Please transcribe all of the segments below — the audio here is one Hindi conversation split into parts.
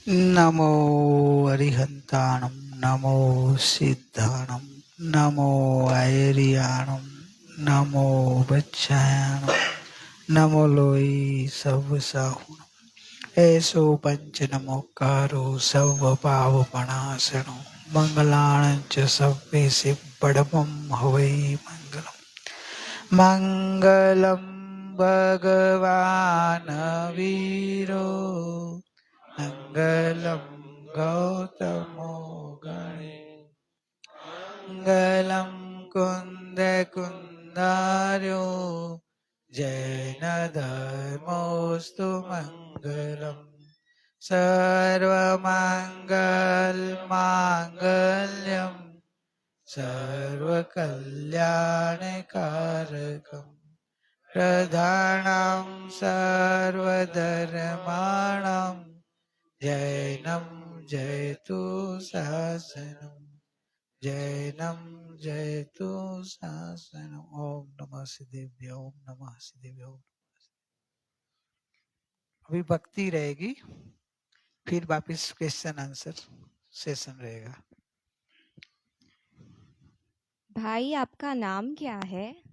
नमो अरिहंताणं नमो सिद्धाणं नमो ऐरियाणं नमो बच्छायाणं नमो लोई सर्वसाहुणं ऐसो पंच नमोकारो सर्व पावपणासनो मंगलाणं च सर्वे सिद्धं हवै मंगलम् मंगलम भगवान वीरो मंगलम गौतमो गणे मंगलम कुंद कुंदार्यो जैन धर्मोस्तु मंगलम सर्वमंगल मांगल्यम सर्वकल्याणकारकम् प्रधानं सर्वधर्माणां जैनं जयतु शासनं जैनं जयतु शासनं। ओम नमः सिद्धेभ्यो ओम नमः सिद्धेभ्यो। अभी भक्ति रहेगी, फिर वापिस क्वेश्चन आंसर सेशन रहेगा। भाई आपका नाम क्या है?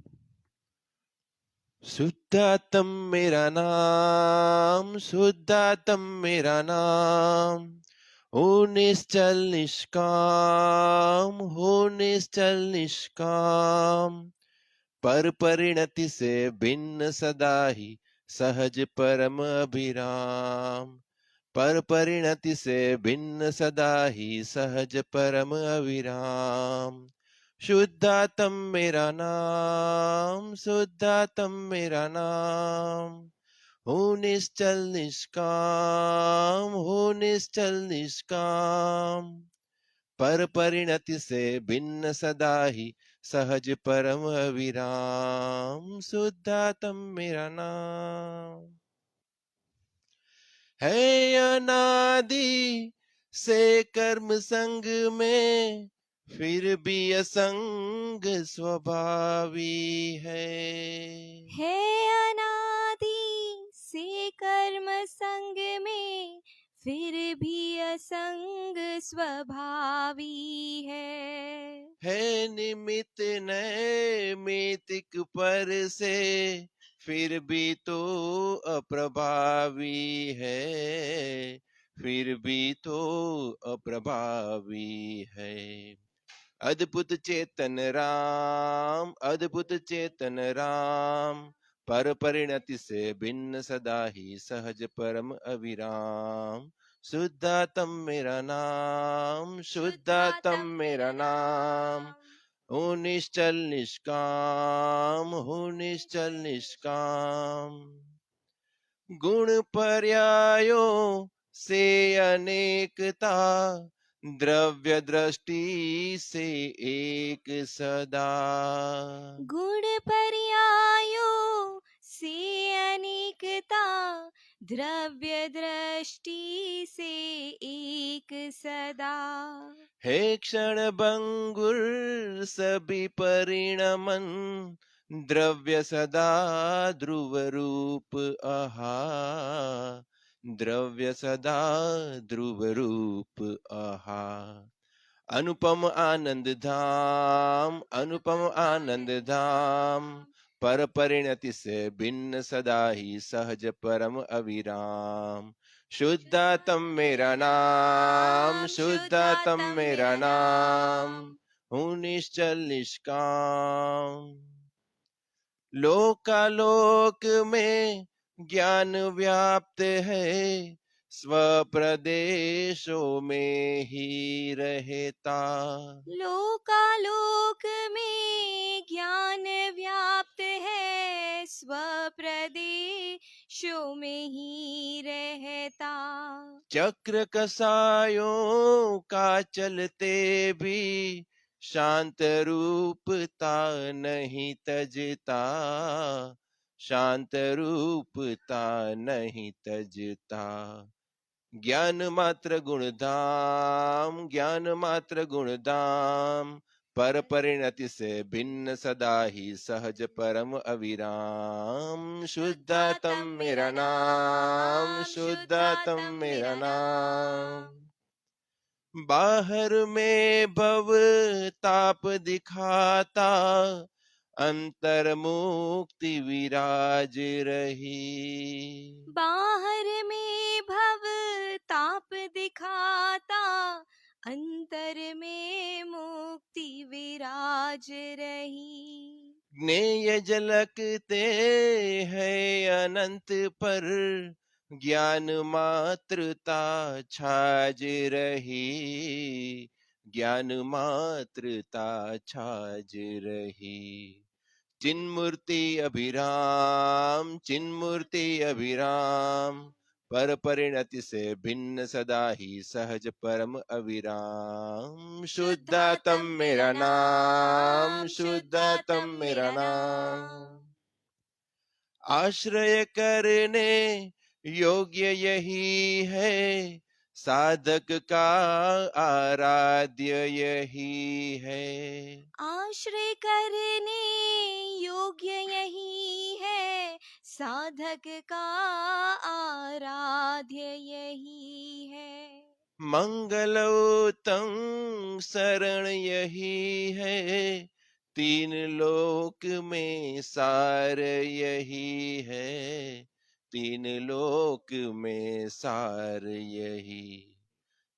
शुद्धात्म मेरा नाम, शुद्धात्म मेरा नाम। हो निश्चल निष्काम, हो निश्चल निष्काम। पर परिणति से भिन्न सदा ही सहज परम अभिराम। पर परिणति से भिन्न सदा ही सहज परम अविराम। शुद्धात्म मेरा नाम, शुद्धात्म मेरा नाम। हूँ निश्चल निष्काम, हूँ निश्चल निष्काम। पर परिणति से भिन्न सदा ही सहज परम अविराम। शुद्धात्म मेरा नाम है अनादि से कर्म संग में, फिर भी असंग स्वभावी है। है अनादि से कर्म संग में, फिर भी असंग स्वभावी है निमित्त नैमित्तिक पर से, फिर भी तो अप्रभावी है। फिर भी तो अप्रभावी है। अद्भुत चेतन राम, अद्भुत चेतन राम। पर परिणति से भिन्न सदा ही सहज परम अविराम। शुद्धात्म मेरा नाम, शुद्धात्म मेरा नाम। हूँ निश्चल निष्काम, हूँ निश्चल निष्काम। गुण पर्यायों से अनेकता, द्रव्य दृष्टि से एक सदा। गुण पर्यायों से अनेकता, द्रव्य दृष्टि से एक सदा। हे क्षण भंगुर सभी परिणमन, द्रव्य सदा ध्रुव रूप आहा। द्रव्य सदा ध्रुव रूप आहा। अनुपम आनंद धाम, अनुपम आनंद धाम। पर परिणति से भिन्न सदा ही सहज परम अविराम। शुद्धात्म मेरा नाम, शुद्धात्म मेरा नाम। हूँ निश्चल निष्काम। लोकालोक में ज्ञान व्याप्त है, स्वप्रदेशों में ही रहता। लोकालोक में ज्ञान व्याप्त है, स्वप्रदेशों में ही रहता। चक्र कसायों का चलते भी, शांत रूपता नहीं तजता। शांत रूपता नहीं तजता। ज्ञान मात्र गुण धाम, ज्ञान मात्र गुण धाम। पर परिणति से भिन्न सदा ही सहज परम अविराम। शुद्धात्म मेरा नाम, शुद्धात्म मेरा नाम। बाहर में भव ताप दिखाता, अंतर मुक्ति विराज रही। बाहर में भव ताप दिखाता, अंतर में मुक्ति विराज रही। ज्ञेय झलकते हैं अनंत पर, ज्ञान मात्रता छाज रही। ज्ञान मात्रता छाज रही। चिन्मूर्ति अभिराम, चिन्मूर्ति अभिराम। पर परिणति से भिन्न सदा ही सहज परम अविराम। शुद्धात्म मेरा नाम, शुद्धात्म मेरा नाम। आश्रय करने योग्य यही है, साधक का आराध्य यही है। आश्रय करने योग्य यही है, साधक का आराध्य यही है। मंगलोत्तम शरण यही है, तीन लोक में सार यही है। तीन लोक में सार यही।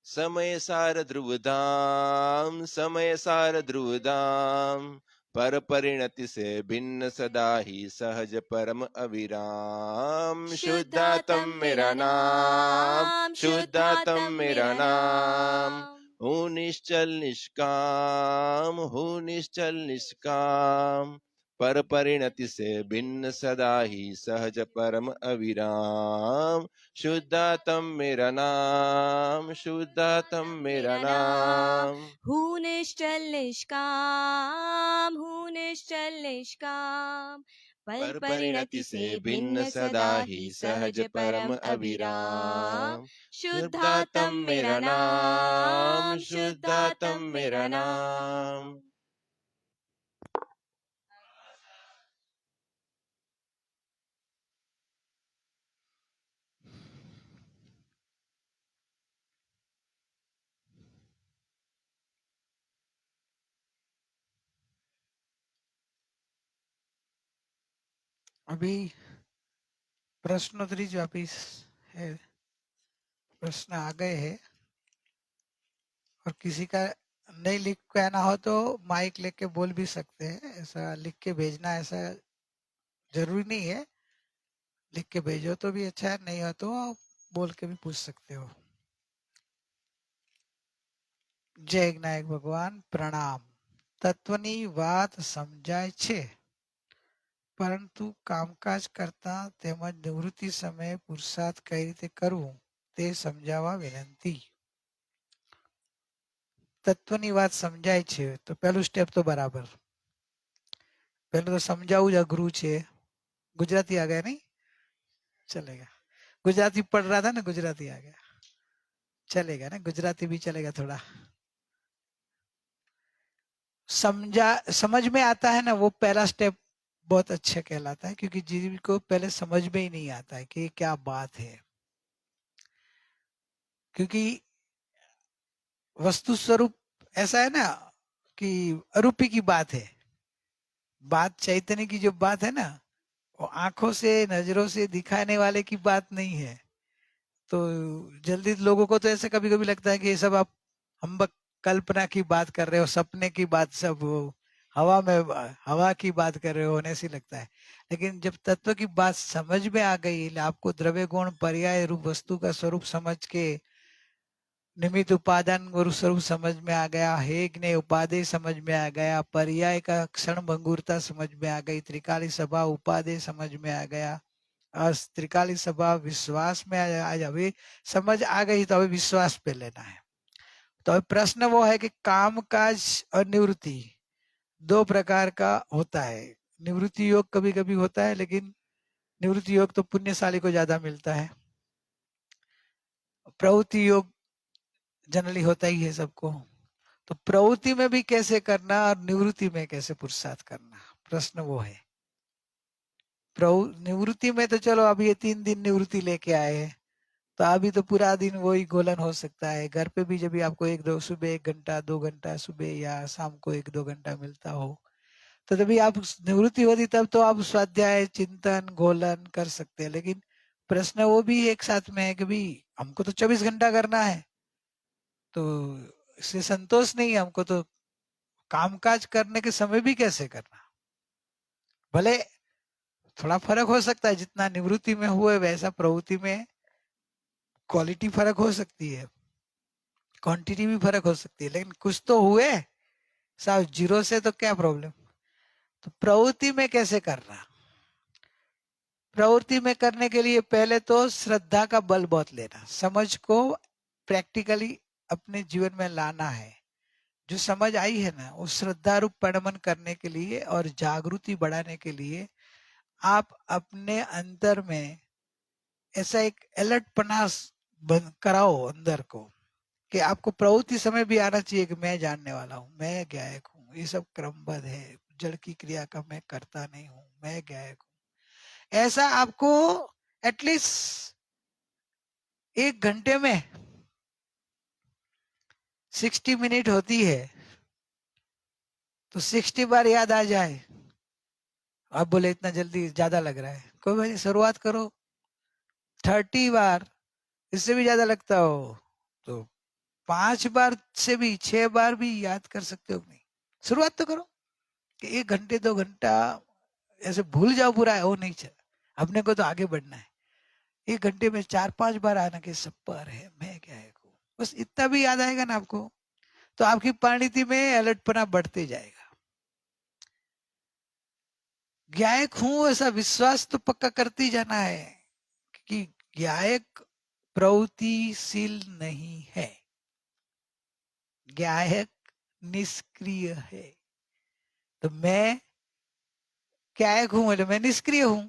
समय सार ध्रुवधाम, समय सार ध्रुवधाम। पर परिणति से भिन्न सदा ही सहज परम अविराम। शुद्धात्म मेरा नाम, शुद्धात्म मेरा नाम। हूँ निश्चल निष्काम, हूँ निश्चल निष्काम। पर परिणति से भिन्न सदा ही सहज परम अविराम। शुद्धात्म मेरा नाम, शुद्धात्म मेरा नाम। हूँ निश्चल निष्काम, हूँ निश्चल निष्काम। पर परिणति से भिन्न सदा ही सहज परम अविराम। शुद्धात्म मेरा नाम, शुद्धात्म मेरा नाम। अभी प्रश्नोत्तरी जो वापिस है, प्रश्न आ गए हैं, और किसी का नहीं लिख के आना हो तो माइक लेके बोल भी सकते हैं। ऐसा लिख के भेजना ऐसा जरूरी नहीं है, लिख के भेजो तो भी अच्छा है, नहीं हो तो बोल के भी पूछ सकते हो। जय नायक भगवान प्रणाम। તત્વની વાત સમજાય છે, પરંતુ કામકાજ કરતા તેમજ નિવૃત્તિ સમયે પુરુષાર્થ કઈ રીતે કરવું તે સમજાવવા વિનંતી। તત્વની વાત સમજાય છે તો પહેલું સ્ટેપ તો બરાબર, પહેલું તો સમજાવવું જ અઘરું છે। गुजराती आ गया नहीं, चलेगा। गुजराती पढ़ रहा था ना, गुजराती आ गया, चलेगा ना, गुजराती भी चलेगा थोड़ा। समझ में आता है ना, वो पहला स्टेप बहुत अच्छा कहलाता है, क्योंकि जिनको पहले समझ में ही नहीं आता है कि ये क्या बात है। क्योंकि वस्तु स्वरूप ऐसा है ना कि अरूपी की बात है। बात चैतन्य की जो बात है ना, वो आंखों से नजरों से दिखाने वाले की बात नहीं है। तो जल्दी लोगों को तो ऐसे कभी कभी लगता है कि ये सब आप हम कल्पना की बात कर रहे हो, सपने की बात, सब हवा में हवा की बात कर रहे हो, होने से लगता है। लेकिन जब तत्व की बात समझ में आ गई, आपको द्रव्य गुण पर्याय रूप वस्तु का स्वरूप समझ के निमित्त उपादान गुरु स्वरूप समझ में आ गया, हेग ने उपादेय समझ में आ गया, पर्याय का क्षण भंगुरता समझ में आ गई, त्रिकाली सभा उपादेय समझ में आ गया, त्रिकाली सभा विश्वास में आज अभी समझ आ गई, तो अभी विश्वास पे लेना है। तो अभी प्रश्न वो है कि कामकाज और निवृत्ति दो प्रकार का होता है। निवृत्ति योग कभी कभी होता है, लेकिन निवृत्ति योग तो पुण्यशाली को ज्यादा मिलता है। प्रवृत्ति योग जनरली होता ही है सबको। तो प्रवृत्ति में भी कैसे करना और निवृत्ति में कैसे पुरुषार्थ करना, प्रश्न वो है। निवृत्ति में तो चलो अभी ये 3 दिन निवृत्ति लेके आए हैं, तो अभी तो पूरा दिन वही गोलन हो सकता है। घर पे भी जब भी आपको सुबह 1 घंटा 2 घंटा सुबह या शाम को 1-2 घंटा मिलता हो, तो तभी आप निवृत्ति होती तब तो आप स्वाध्याय चिंतन गोलन कर सकते हैं। लेकिन प्रश्न वो भी एक साथ में है कि भाई हमको तो 24 घंटा करना है, तो इससे संतोष नहीं है हमको, तो कामकाज करने के समय भी कैसे करना। भले थोड़ा फर्क हो सकता है, जितना निवृत्ति में हुए वैसा प्रवृत्ति में क्वालिटी फर्क हो सकती है, क्वांटिटी भी फर्क हो सकती है, लेकिन कुछ तो हुए साहब। 0 से तो क्या प्रॉब्लम। तो प्रवृत्ति में कैसे करना, प्रवृत्ति में करने के लिए पहले तो श्रद्धा का बल बहुत लेना, समझ को प्रैक्टिकली अपने जीवन में लाना है। जो समझ आई है ना, वो श्रद्धा रूप परिणमन करने के लिए और जागृति बढ़ाने के लिए आप अपने अंतर में ऐसा एक अलर्टपना कराओ अंदर को, कि आपको प्रवृत्ति समय भी आना चाहिए कि मैं जानने वाला हूँ, मैं गायक हूँ, ये सब क्रमबद्ध है, जड़ की क्रिया का मैं करता नहीं हूँ, मैं गायक हूँ। ऐसा आपको एटलीस्ट 1 घंटे में 60 मिनट होती है, तो 60 बार याद आ जाए। आप बोले इतना जल्दी ज्यादा लग रहा है, कोई बात नहीं, शुरुआत करो 30 बार, इससे भी ज्यादा लगता हो तो 5 बार से भी 6 बार भी याद कर सकते हो। नहीं, शुरुआत तो करो कि 1 घंटे 2 घंटा ऐसे भूल जाओ पूरा है, वो नहीं चल, अपने को तो आगे बढ़ना है। 1 घंटे में 4-5 बार आना कि सब पर है, मैं क्या है, बस इतना भी याद आएगा ना आपको, तो आपकी परिणति में अलर्टपना बढ़ते जाएगा। गायक हूं ऐसा विश्वास तो पक्का करते जाना है, कि गायक प्रवृत्तिशील नहीं है, गायक निष्क्रिय है। तो मैं गायक हूं मतलब मैं निष्क्रिय हूं,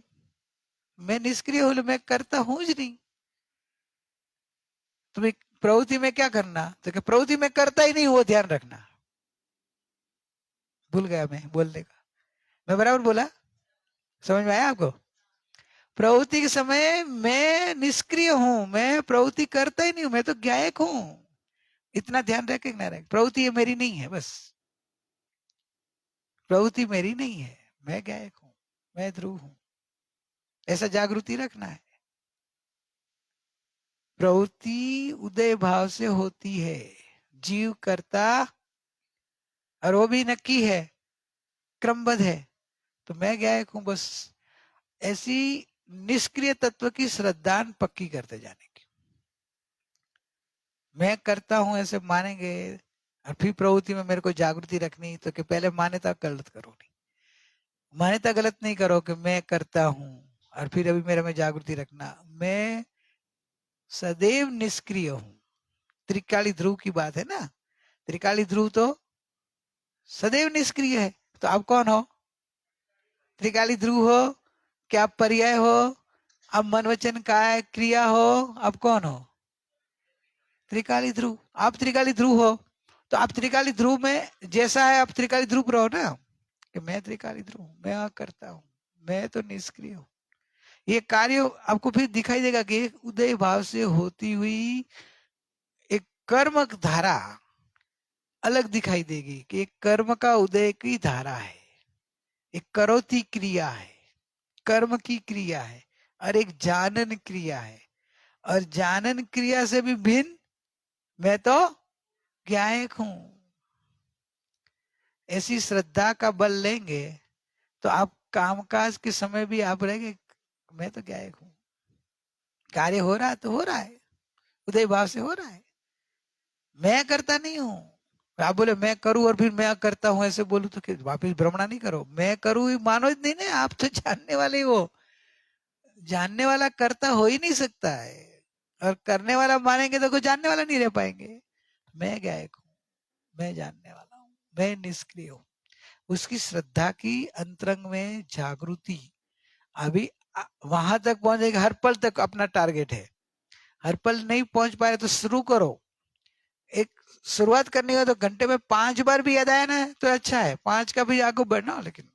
मैं निष्क्रिय हूं मैं करता हूं ही नहीं। तुम्हें प्रवृत्ति में क्या करना, तो प्रवृत्ति में करता ही नहीं, वो ध्यान रखना। भूल गया मैं बोलने का, मैं बराबर बोला, समझ में आया आपको। प्रवृत्ति के समय मैं निष्क्रिय हूं, मैं प्रवृत्ति करता ही नहीं हूं, मैं तो गायक हूं, इतना ध्यान रखे ना रखे। प्रवृत्ति ये मेरी नहीं है, बस प्रवृत्ति मेरी नहीं है, मैं गायक हूं, मैं ध्रुव हूं, ऐसा जागृति रखना है। प्रवृत्ति उदय भाव से होती है, जीव करता, और वो भी नक्की है, क्रमबद्ध है, तो मैं गायक हूं बस। ऐसी निष्क्रिय तत्व की श्रद्धान पक्की करते जाने की। मैं करता हूं ऐसे मानेंगे, और फिर प्रवृत्ति में मेरे को जागृति रखनी, तो कि पहले मान्यता गलत करो नहीं, मान्यता गलत नहीं करो कि मैं करता हूं, और फिर अभी मेरे में जागृति रखना, मैं सदैव निष्क्रिय हूं। त्रिकाली ध्रुव की बात है ना, त्रिकाली ध्रुव तो सदैव निष्क्रिय है, तो आप कौन हो, त्रिकाली ध्रुव हो, क्या आप पर्याय हो, आप मन वचन काय क्रिया हो, आप कौन हो, त्रिकाली ध्रुव। आप त्रिकाली ध्रुव हो, तो आप त्रिकाली ध्रुव में जैसा है आप त्रिकाली ध्रुव रहो ना, कि मैं त्रिकाली ध्रुव हूं, मैं करता हूं, मैं तो निष्क्रिय हूं। ये कार्य आपको फिर दिखाई देगा कि एक उदय भाव से होती हुई एक कर्म धारा अलग दिखाई देगी, कि एक कर्म का उदय की धारा है, एक करोति क्रिया है, कर्म की क्रिया है, और एक जानन क्रिया है, और जानन क्रिया से भी भिन्न मैं तो गायक हूं। ऐसी श्रद्धा का बल लेंगे तो आप कामकाज के समय भी आप रहेंगे, मैं तो गायक हूं, कार्य हो रहा है तो हो रहा है, उदय भाव से हो रहा है, मैं करता नहीं हूं। आप बोले मैं करूं और फिर मैं करता हूं ऐसे बोलूं तो वापिस भ्रमणा नहीं करो, मैं करूं मानो नहीं ना, आप तो जानने वाले हो, जानने वाला करता हो ही नहीं सकता है, और करने वाला मानेंगे तो कोई जानने वाला नहीं रह पाएंगे। मैं गायक हूं, मैं जानने वाला हूं, मैं निष्क्रिय हूं। उसकी श्रद्धा की अंतरंग में जागृति अभी वहां तक पहुंचेगा, हर पल तक अपना टारगेट है, हर पल नहीं पहुंच पाए तो शुरू करो, एक शुरुआत करनी हो तो घंटे में 5 बार भी याद आया ना तो अच्छा है, 5 का भी आगे बढ़ना। लेकिन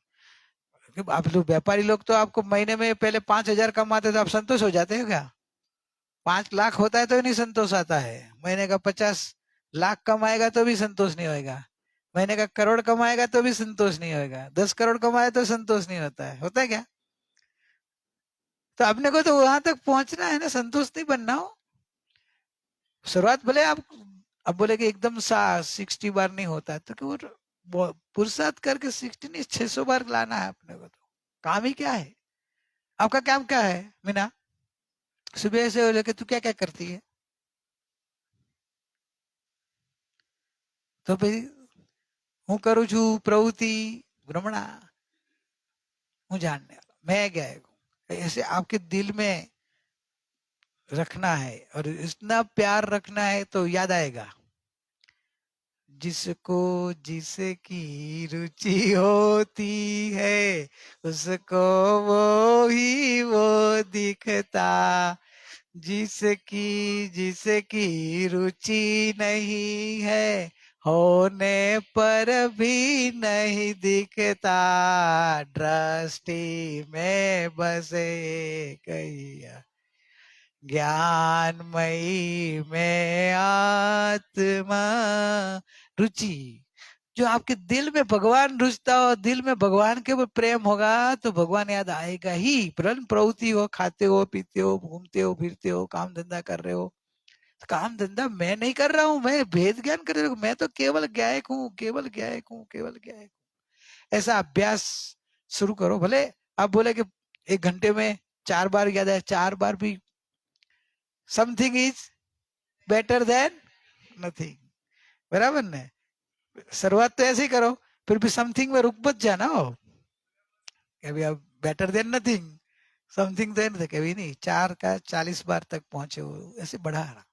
आप लोग व्यापारी लोग तो आपको महीने में पहले 5,000 कमाते तो आप संतोष हो जाते हो क्या? 5 लाख होता है तो ही नहीं संतोष आता है। महीने का 50 लाख कमाएगा तो भी संतोष नहीं होएगा, महीने का करोड़ कमाएगा तो भी संतोष नहीं होएगा, 10 करोड़ कमाए तो संतोष नहीं होता है क्या? तो अपने को तो वहां तक पहुंचना है ना, संतोष नहीं बनना हो। शुरुआत भले आप अब बोले कि एकदम 60 बार नहीं होता है तो कि वो पुरुषार्थ करके 60 नहीं 600 बार लाना है अपने को। तो काम ही क्या है? आपका काम क्या है मीना? सुबह से लेके तू क्या क्या करती है? तो भाई હું કરું છું પ્રવૃત્તિ ભ્રમણા, હું जानने वाला, मैं क्या है, ऐसे आपके दिल में रखना है और इतना प्यार रखना है तो याद आएगा। जिसको जिसकी रुचि होती है उसको वो ही वो दिखता, जिसकी जिसकी रुचि नहीं है होने पर भी नहीं दिखता, दृष्टि में बसे कैया ज्ञानमयी में आत्मा। रुचि जो आपके दिल में भगवान रुचता हो, दिल में भगवान के ऊपर प्रेम होगा तो भगवान याद आएगा ही। प्रवृत्ति हो, खाते हो पीते हो घूमते हो फिरते हो काम धंधा कर रहे हो, काम धंधा मैं नहीं कर रहा हूँ, मैं भेद ज्ञान कर रहा हूँ, मैं तो केवल गायक हूँ, केवल गायक हूँ, केवल गायक। ऐसा अभ्यास शुरू करो। भले आप बोले कि 1 घंटे में 4 बार याद है, 4 बार भी something is better than nothing, बराबर ने? शुरुआत तो ऐसे ही करो, फिर भी समथिंग में रुक मत जाना हो। कभी आप better than nothing, something than कभी नहीं, 4 का 40 बार तक पहुंचे हो, ऐसे बढ़ा रहा।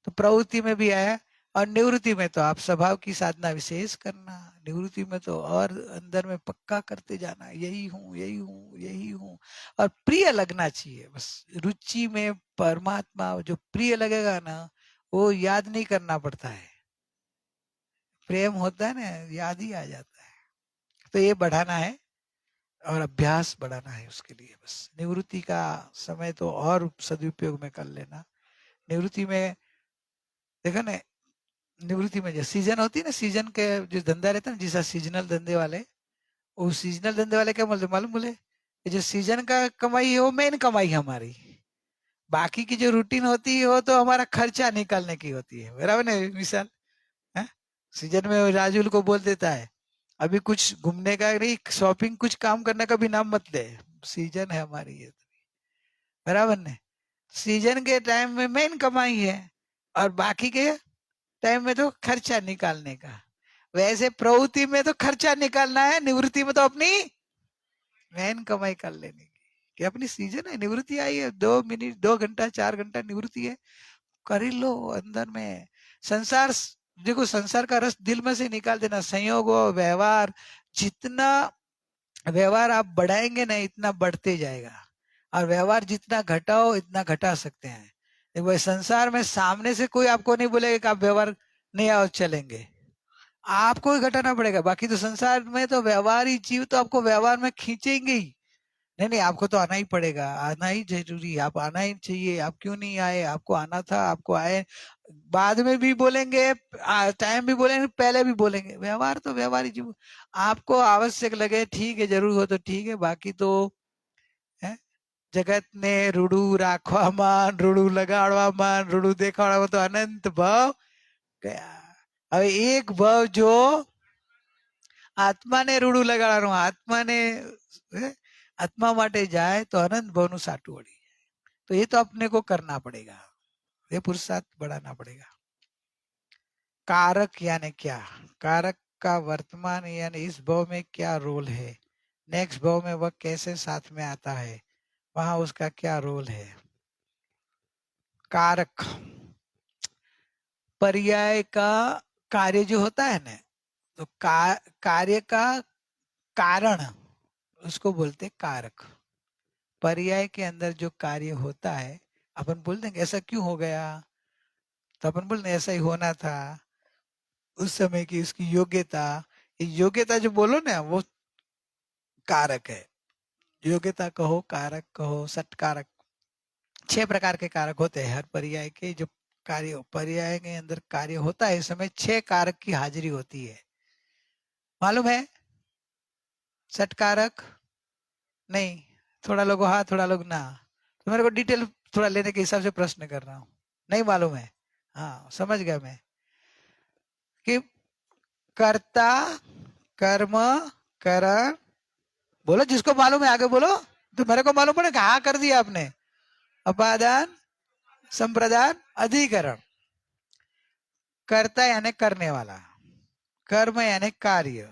तो प्रवृत्ति में भी आया, और निवृत्ति में तो आप स्वभाव की साधना विशेष करना, निवृत्ति में तो और अंदर में पक्का करते जाना, यही हूँ यही हूँ यही हूँ। और प्रिय लगना चाहिए बस, रुचि में परमात्मा जो प्रिय लगेगा ना वो याद नहीं करना पड़ता है, प्रेम होता है ना याद ही आ जाता है। तो ये बढ़ाना है और अभ्यास बढ़ाना है, उसके लिए बस निवृत्ति का समय तो और सदुपयोग में कर लेना। निवृत्ति में देखो ना, निवृत्ति में जो सीजन होती है ना, सीजन के जो धंधा रहता है ना, जैसा सीजनल धंधे वाले, वो सीजनल धंधे वाले क्या बोलते मालूम बोले, ये जो सीजन का कमाई है वो मेन कमाई है हमारी, बाकी की जो रूटीन होती है वो तो हमारा खर्चा निकालने की होती है, बराबर ना? मिसाल है, सीजन में राजुल को बोल देता है अभी कुछ घूमने का नहीं, शॉपिंग कुछ काम करने का भी नाम मत ले, सीजन है हमारी ये, बराबर ने? सीजन के टाइम में मेन कमाई है और बाकी के टाइम में तो खर्चा निकालने का। वैसे प्रवृत्ति में तो खर्चा निकालना है, निवृत्ति में तो अपनी मेन कमाई कर लेने की, कि अपनी सीजन है, निवृत्ति आई है, 2 मिनट 2 घंटा 4 घंटा निवृत्ति है, कर ही लो अंदर में। संसार देखो, संसार का रस दिल में से निकाल देना, संयोग हो व्यवहार, जितना व्यवहार आप बढ़ाएंगे ना इतना बढ़ते जाएगा, और व्यवहार जितना घटाओ इतना घटा सकते हैं। देखो संसार में सामने से कोई आपको नहीं बोलेगा कि आप व्यवहार नहीं आओ चलेंगे, आपको ही घटाना पड़ेगा। बाकी तो संसार में तो व्यवहार ही जीव तो आपको व्यवहार में खींचेंगे ही। नहीं नहीं आपको तो आना ही पड़ेगा, आना ही जरूरी है, आप आना ही चाहिए, आप क्यों नहीं आए, आपको आना था, आपको आए, बाद में भी बोलेंगे, टाइम भी बोलेंगे, पहले भी बोलेंगे, व्यवहार तो व्यवहार ही जीव। आपको आवश्यक लगे ठीक है, जरूर हो तो ठीक है, बाकी तो है जगत ने रूडू राखवा मान, रूडू लगाड़वा मान, रूडू देखाड़वा तो अनंत भाव गया। अब एक भाव जो આત્માને રૂડું લગાડવાનું, આત્માને આત્મા માટે જાય तो अनंत भवनु साटू वળી जाए। तो ये तो अपने को करना पड़ेगा, ये पुरुषार्थ बढ़ाना पड़ेगा। कारक यानी क्या, कारक का वर्तमान यानी इस भाव में क्या रोल है, नेक्स्ट भाव में वह कैसे साथ में आता है, वहां उसका क्या रोल है। कारक पर्याय का कार्य जो होता है ना, तो कार्य का कारण उसको बोलते कारक। पर्याय के अंदर जो कार्य होता है, अपन बोल देंगे ऐसा क्यों हो गया, तो अपन बोल देंगे ऐसा ही होना था, उस समय की उसकी योग्यता, ये योग्यता जो बोलो ना वो कारक है। योग्यता कहो, कारक कहो, सत्कारक, 6 प्रकार के कारक होते हैं हर पर्याय के। जो कार्य पर्याय के अंदर कार्य होता है इस समय 6 कारक की हाजिरी होती है, मालूम है? सत्कारक नहीं, थोड़ा लोग हाँ थोड़ा लोग ना, तो मेरे को डिटेल थोड़ा लेने के हिसाब से प्रश्न कर रहा हूँ। नहीं मालूम है? हाँ समझ गया मैं कि कर्ता, कर्म, करण, बोलो जिसको मालूम है आगे बोलो। तो मेरे को मालूम पड़े हाँ कर दिया आपने। अपादान, संप्रदान, अधिकरण। कर्ता यानी करने वाला, कर्म यानी कार्य,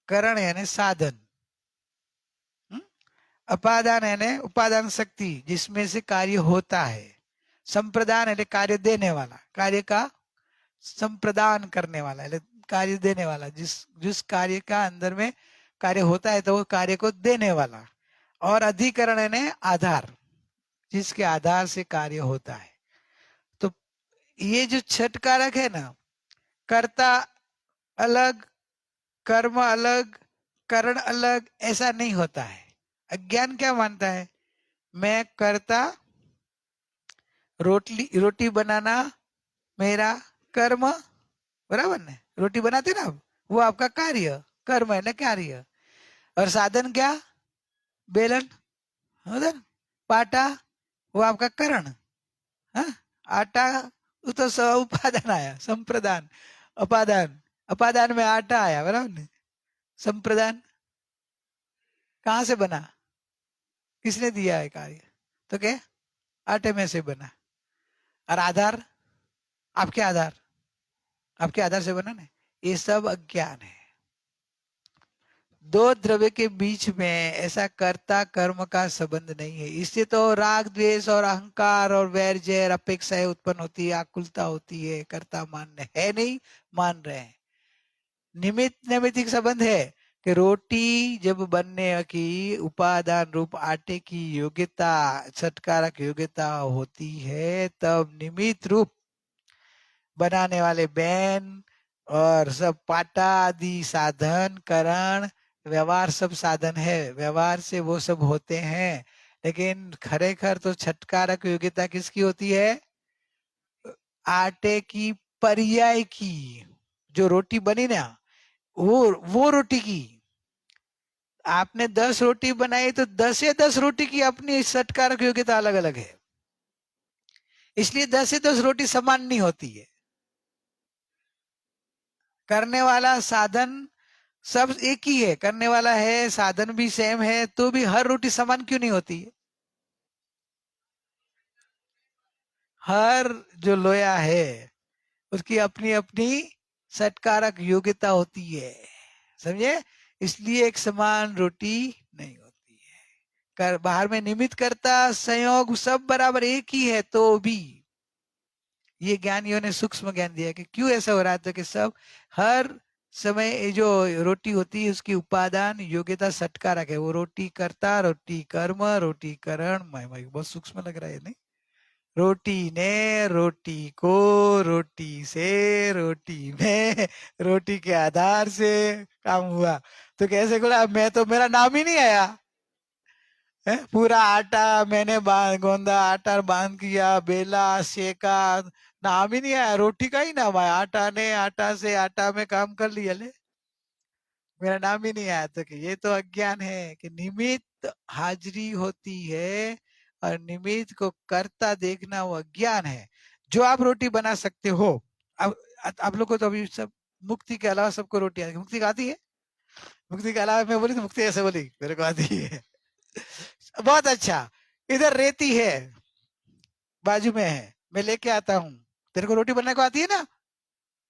करण यानी साधन, अपादान यानी उपादान शक्ति जिसमें से कार्य होता है, संप्रदान यानी कार्य देने वाला, कार्य का संप्रदान करने वाला, कार्य देने वाला, जिस जिस कार्य का अंदर में कार्य होता है तो वो कार्य को देने वाला, और अधिकरण यानी आधार, जिसके आधार से कार्य होता है। तो ये जो छठ कारक है ना, कर्ता अलग, कर्म अलग, करण अलग, ऐसा नहीं होता है। अज्ञान क्या मानता है, मैं कर्ता, रोटी बनाना मेरा कर्म, बराबर ना? रोटी बनाते ना आप, वो आपका कार्य, कर्म है ना कार्य। और साधन क्या, बेलन, उधर पाटा, वो आपका करण, हाँ? आटा, वो तो सब उपादान आया, संप्रदान, अपादान, अपादान में आटा आया, बराबर ना? संप्रदान कहाँ से बना, किसने दिया है कार्य, तो क्या आटे में से बना। और आधार, आपके आधार, आपके आधार से बना ना। ये सब अज्ञान है। दो द्रव्य के बीच में ऐसा कर्ता कर्म का संबंध नहीं है। इससे तो राग द्वेष और अहंकार और वैर जैर अपेक्षाएं उत्पन्न होती है, आकुलता होती है, कर्ता मान्य है नहीं, मान रहे हैं। निमित्त नैमित्तिक संबंध है कि रोटी जब बनने की उपादान रूप आटे की योग्यता, छठकारक योग्यता होती है, तब निमित्त रूप बनाने वाले बैन और सब पाटा आदि साधन, करण, व्यवहार सब साधन है, व्यवहार से वो सब होते हैं। लेकिन खरेखर तो छठकारक योग्यता किसकी होती है, आटे की पर्याय की। जो रोटी बनी ना, वो रोटी की, आपने 10 रोटी बनाई तो 10 रोटी की अपनी षटकारक योग्यता अलग अलग है। इसलिए 10 रोटी समान नहीं होती है। करने वाला साधन सब एक ही है, करने वाला है, साधन भी सेम है, तो भी हर रोटी समान क्यों नहीं होती है? हर जो लोया है उसकी अपनी अपनी षटकारक योग्यता होती है, समझे? इसलिए एक समान रोटी नहीं होती है। कर बाहर में निमित्त करता संयोग सब बराबर एक ही है, तो भी ये ज्ञानियों ने सूक्ष्म ज्ञान दिया कि क्यों ऐसा हो रहा था कि सब हर समय ये जो रोटी होती है उसकी उपादान योग्यता सटकारक है। वो रोटी करता, रोटी कर्म, रोटी करण, बहुत सूक्ष्म लग रहा है नहीं? रोटी ने रोटी को, रोटी से, रोटी में, रोटी के आधार से काम हुआ। तो कैसे बोला, मैं तो मेरा नाम ही नहीं आया है? पूरा आटा मैंने गोंदा, आटा बांध किया, बेला, सेका, नाम ही नहीं आया, रोटी का ही नाम आया। आटा ने, आटा से, आटा में काम कर लिया, ले मेरा नाम ही नहीं आया। तो कि ये तो अज्ञान है कि निमित्त हाजिरी होती है और निमित्त को कर्ता देखना वो अज्ञान है। जो आप रोटी बना सकते हो, अब आप लोग को तो अभी सब मुक्ति के अलावा सबको रोटी आती है। मुक्ति का आती है? मुक्ति के अलावा मैं बोली तो मुक्ति ऐसे बोली मेरे को आती है। बहुत अच्छा। इधर रेती है, बाजू में है, मैं लेके आता हूँ। तेरे को रोटी बनाने को आती है ना?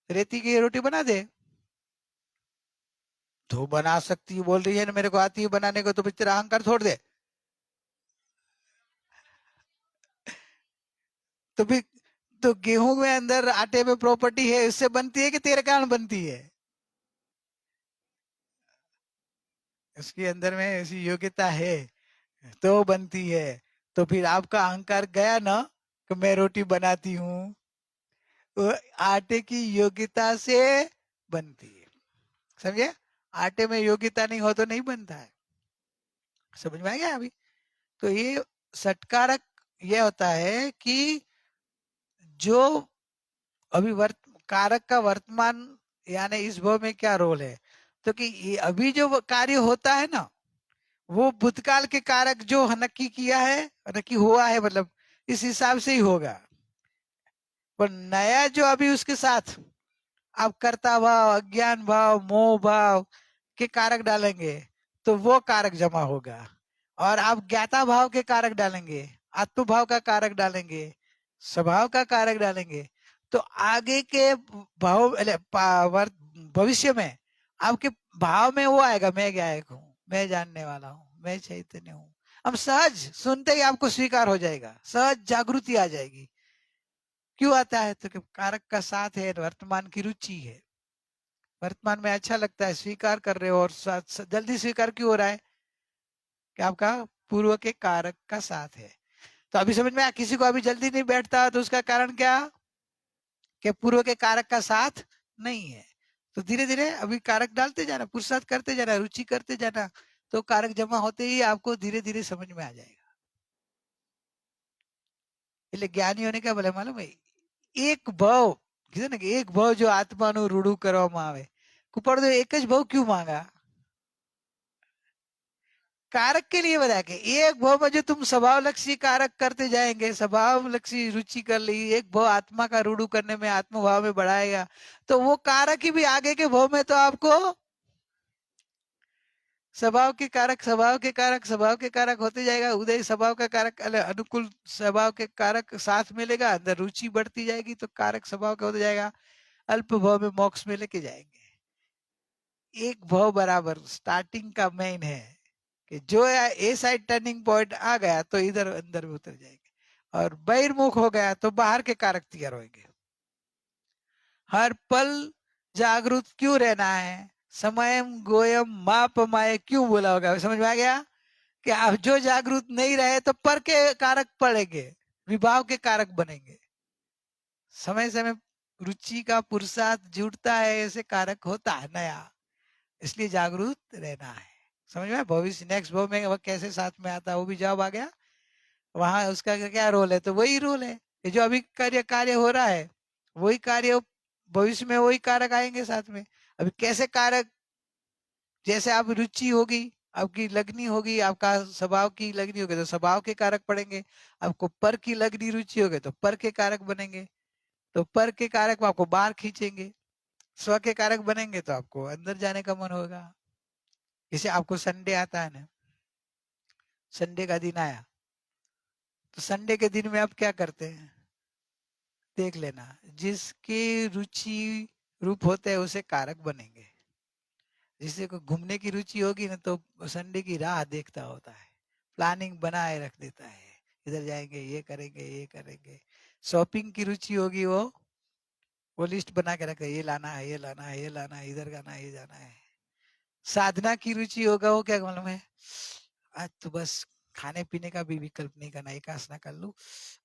रेती की रोटी बना दे। तो बना सकती है बोल रही है ना, मेरे को आती है बनाने को, तो फिर तेरा अहंकार छोड़ दे। तो फिर तो गेहूं में अंदर आटे में प्रॉपर्टी है, इससे बनती है कि तेरे कारण बनती है? उसके अंदर में ऐसी योग्यता है तो बनती है। तो फिर आपका अहंकार गया ना कि मैं रोटी बनाती हूँ, तो आटे की योग्यता से बनती है। समझे? आटे में योग्यता नहीं हो तो नहीं बनता है। समझ में आ गया अभी? तो ये सटकारक ये होता है कि जो अभी कारक का वर्तमान यानी इस भाव में क्या रोल है, तो कि ये अभी जो कार्य होता है ना, वो भूतकाल के कारक जो नक्की किया है, नक्की हुआ है, मतलब इस हिसाब से ही होगा। पर नया जो अभी उसके साथ आप कर्ता भाव, अज्ञान भाव, मोह भाव के कारक डालेंगे तो वो कारक जमा होगा। और आप ज्ञाता भाव के कारक डालेंगे, आत्म भाव का कारक डालेंगे, स्वभाव का कारक डालेंगे, तो आगे के भाव भविष्य में आपके भाव में वो आएगा, मैं गायक हूँ, मैं जानने वाला हूँ, मैं चैतन्य हूँ। अब सहज सुनते ही आपको स्वीकार हो जाएगा, सहज जागृति आ जाएगी। क्यों आता है? तो कारक का साथ है, वर्तमान की रुचि है, वर्तमान में अच्छा लगता है, स्वीकार कर रहे हो। और जल्दी स्वीकार क्यों हो रहा है? कि आपका पूर्व के कारक का साथ है। तो अभी समझ में आया? किसी को अभी जल्दी नहीं बैठता तो उसका कारण क्या? कि पूर्व के कारक का साथ नहीं है। तो धीरे धीरे अभी कारक डालते जाना, पुरुषार्थ करते जाना, रुचि करते जाना, तो कारक जमा होते ही आपको धीरे धीरे समझ में आ जाएगा। એટલે જ્ઞાનીઓને क्या बोले मालूम है? एक भाव કીધું ને કે એક ભાવ જો આત્માનું રૂડું કરવામાં આવે, કુપાડો એક જ ભાવ क्यों मांगा? कारक के लिए बता के एक भाव में जो तुम स्वभाव लक्षी कारक करते जाएंगे, स्वभाव लक्षी रुचि कर ली, एक भाव आत्मा का रूढ़ू करने में, आत्म भाव में बढ़ाएगा, तो वो कारक ही भी आगे के भाव में तो आपको स्वभाव के कारक, स्वभाव के कारक, स्वभाव के कारक होते जाएगा। उदय स्वभाव का कारक, अनुकूल स्वभाव के कारक साथ मिलेगा, अंदर रुचि बढ़ती जाएगी तो कारक स्वभाव का होता जाएगा, अल्प भाव में मोक्ष में लेके जाएंगे। एक भाव बराबर स्टार्टिंग का मेन है कि जो ए साइड टर्निंग पॉइंट आ गया तो इधर अंदर में उतर जाएंगे, और बहिर्मुख हो गया तो बाहर के कारक तैयार होंगे। हर पल जागरूक क्यों रहना है? समयम गोयम माप माए क्यों बोला होगा? समझ में आ गया कि आप जो जागरूक नहीं रहे तो पर के कारक पड़ेंगे, विभाव के कारक बनेंगे। समय समय रुचि का पुरुषार्थ जुड़ता है, ऐसे कारक होता है नया, इसलिए जागरूक रहना है। समझ में? भविष्य नेक्स्ट भाव में वह कैसे साथ में आता है वो भी जवाब आ गया। वहां उसका क्या रोल है? तो वही रोल है कि जो अभी कार्य हो रहा है वही कार्य भविष्य में वही कारक आएंगे साथ में। अभी कैसे कारक? जैसे आप रुचि होगी, आपकी लगनी होगी, आपका स्वभाव की लगनी होगी तो स्वभाव के कारक पड़ेंगे, आपको पर की लगनी रुचि होगी तो पर के कारक बनेंगे, तो पर के कारक आपको बाहर खींचेंगे, स्व के कारक बनेंगे तो आपको अंदर जाने का मन होगा। जैसे आपको संडे आता है ना, संडे का दिन आया तो संडे के दिन में आप क्या करते हैं? देख लेना, जिसकी रुचि रूप होते हैं उसे कारक बनेंगे। जिसे को घूमने की रुचि होगी ना तो संडे की राह देखता होता है, प्लानिंग बनाए रख देता है, इधर जाएंगे, ये करेंगे, ये करेंगे। शॉपिंग की रुचि होगी वो लिस्ट बना के रखे, ये लाना है, ये लाना है, ये लाना है, इधर जाना है, ये जाना है। साधना की रुचि होगा, वो क्या मालूम है? आज तो बस खाने पीने का भी विकल्प नहीं करना, एक आसना कर लूं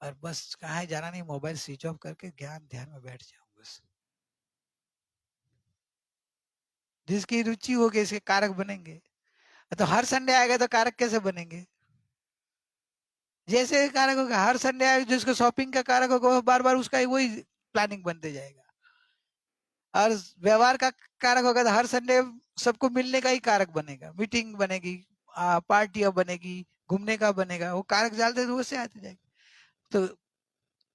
और बस कहाँ जाना नहीं, मोबाइल स्विच ऑफ करके ज्ञान ध्यान में बैठ जाऊं बस। जिसकी रुचि होगी इसके कारक बनेंगे। तो हर संडे आएगा तो कारक कैसे बनेंगे? जैसे कारक होगा, हर संडे आएगा जिसको शॉपिंग का कारक होगा बार बार उसका वही प्लानिंग बनते जाएगा। और व्यवहार का कारक होगा तो हर संडे सबको मिलने का ही कारक बनेगा, मीटिंग बनेगी, पार्टियां बनेगी, घूमने का बनेगा, वो कारक डालते तो उससे आते जाएगा। तो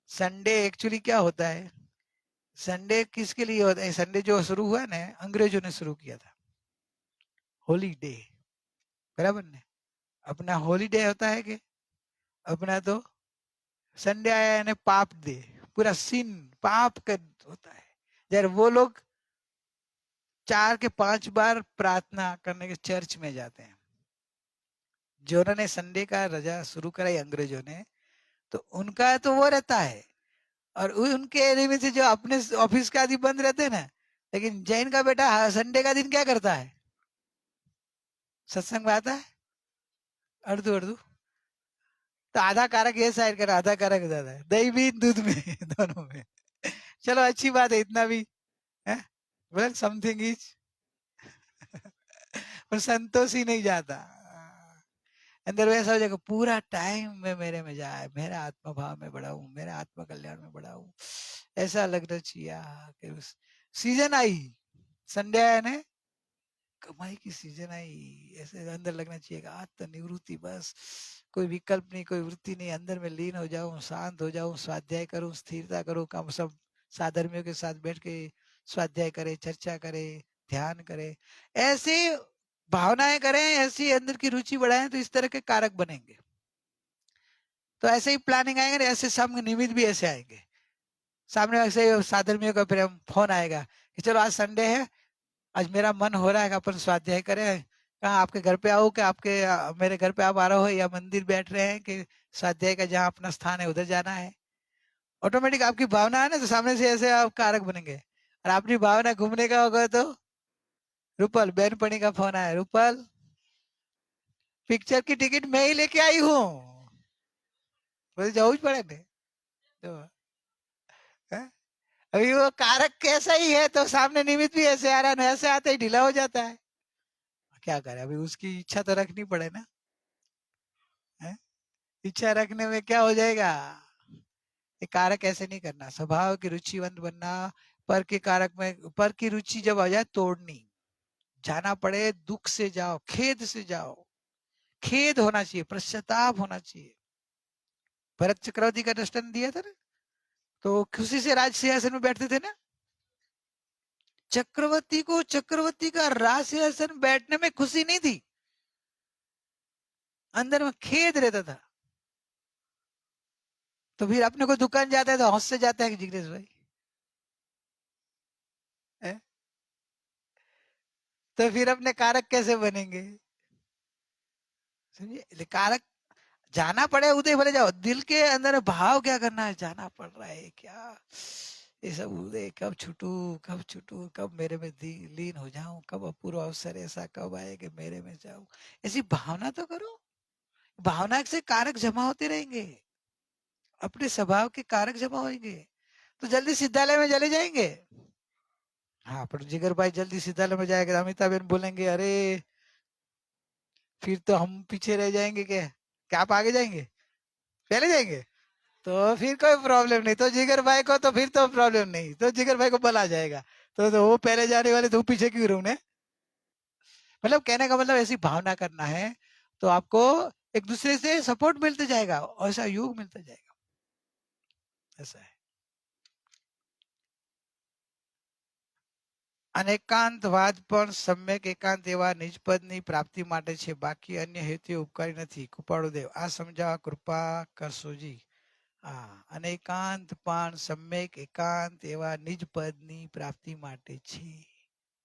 संडे एक्चुअली क्या होता है? संडे किसके लिए होता है? संडे जो शुरू हुआ ना, अंग्रेजों ने शुरू किया था, हॉलीडे, बराबर ने। अपना हॉलीडे होता है कि अपना तो संडे आया यानी पाप डे, पूरा सिन पाप का होता है। जब वो लोग 4 के 5 बार प्रार्थना करने के चर्च में जाते हैं, जो उन्होंने संडे का रजा शुरू कराई अंग्रेजों ने, तो उनका तो वो रहता है। और उनके एरिया में से जो अपने ऑफिस का आदि बंद रहते हैं ना, लेकिन जैन का बेटा संडे का दिन क्या करता है? सत्संग में आता है, अर्धु अर्धु। तो आधा कारक ये साइड कर, आधा कारक ज्यादा है, दही भी दूध में दोनों में। चलो अच्छी बात है, इतना भी है, वेल समथिंग इज पर संतोष ही नहीं जाता। अंदर वैसा हो जाएगा, पूरा टाइम में मेरे में जाए, मेरा आत्मा भाव में बढ़ा हूँ, मेरा आत्मा कल्याण में बढ़ा हूँ, ऐसा लगना चाहिए। कि उस सीजन आई, संडे आया ना, कमाई की सीजन आई, ऐसे अंदर लगना चाहिए कि आज तो निवृत्ति बस, कोई विकल्प नहीं, कोई वृत्ति नहीं, अंदर में लीन हो जाऊं, शांत हो जाऊं, स्वाध्याय करूं, स्थिरता करूं, काम सब साधर्मियों के साथ बैठ के स्वाध्याय करे, चर्चा करे, ध्यान करे, ऐसी भावनाएं करें, ऐसी अंदर की रुचि बढ़ाएं, तो इस तरह के कारक बनेंगे। तो ऐसे ही प्लानिंग आएंगे ना, ऐसे सामने निमित्त भी ऐसे आएंगे, सामने ऐसे साधर्मियों का फिर फोन आएगा कि चलो आज संडे है, आज मेरा मन हो रहा है कि अपन स्वाध्याय करें, कहाँ आपके घर पे आओ, कि आपके मेरे घर पे आप आ रहे हो, या मंदिर बैठ रहे हैं, कि स्वाध्याय का जहाँ अपना स्थान है उधर जाना है। ऑटोमेटिक आपकी भावना है ना, तो सामने से ऐसे आप कारक बनेंगे। और अपनी भावना घूमने का होगा तो रूपल बहनपणी का फोन आया, रूपल पिक्चर की टिकट मैं ही लेके आई हूँ, बोले जाऊ पड़े ने तो है? अभी वो कारक कैसा ही है, तो सामने निमित्त भी ऐसे आ रहा है, ऐसे आते ही ढीला हो जाता है। क्या करे, अभी उसकी इच्छा तो रखनी पड़े ना, है? इच्छा रखने में क्या हो जाएगा, ये कारक ऐसे नहीं करना, स्वभाव की रुचिवंत बनना, पर के कारक में, पर की रुचि जब आ जाए तोड़नी, जाना पड़े दुख से जाओ, खेद से जाओ, खेद होना चाहिए, पश्चाताप होना चाहिए। भरत चक्रवर्ती का दृष्टांत दिया था ना, तो खुशी से राज सिंहासन में बैठते थे ना, चक्रवर्ती को चक्रवर्ती का राज सिंहासन बैठने में खुशी नहीं थी, अंदर में खेद रहता था। तो फिर अपने को दुकान जाता है तो हौस से जाता है कि जिग्नेश भाई है? तो फिर अपने कारक कैसे बनेंगे, समझिए। कारक जाना पड़े उदय भले जाओ, दिल के अंदर भाव क्या करना है, जाना पड़ रहा है क्या, ये सब उदय कब छूटू, कब छूटू, कब मेरे में लीन हो जाऊं, कब अपूर्व अवसर ऐसा कब आए कि मेरे में जाऊं, ऐसी भावना तो करो। भावना से कारक जमा होते रहेंगे, अपने स्वभाव के कारक जमा होंगे, तो जल्दी सिद्धालय में चले जाएंगे। हाँ, पर जिगर भाई जल्दी सिद्धालय में जाएगा, अमिताभ बहन बोलेंगे अरे फिर तो हम पीछे रह जाएंगे, क्या क्या आप आगे जाएंगे, पहले जाएंगे, तो फिर कोई प्रॉब्लम नहीं, तो जिगर भाई को तो फिर तो प्रॉब्लम नहीं, तो जिगर भाई को बल आ जाएगा, तो वो पहले जाने वाले, तो पीछे क्यों रहूं ने। मतलब कहने का मतलब ऐसी भावना करना है, तो आपको एक दूसरे से सपोर्ट मिलते जाएगा, ऐसा योग मिलता जाएगा, ऐसा है। અનેકાંતવાદ પણ સમ્યક એકાંત એવા નિજપદની પ્રાપ્તિ માટે છે, બાકી અન્ય હેતુ ઉપકારી નથી. કૃપાળુદેવ આ સમજાવવા કૃપા કરશોજી. હા, અનેકાંત પણ સમ્યક એકાંત એવા નિજપદની પ્રાપ્તિ માટે છે,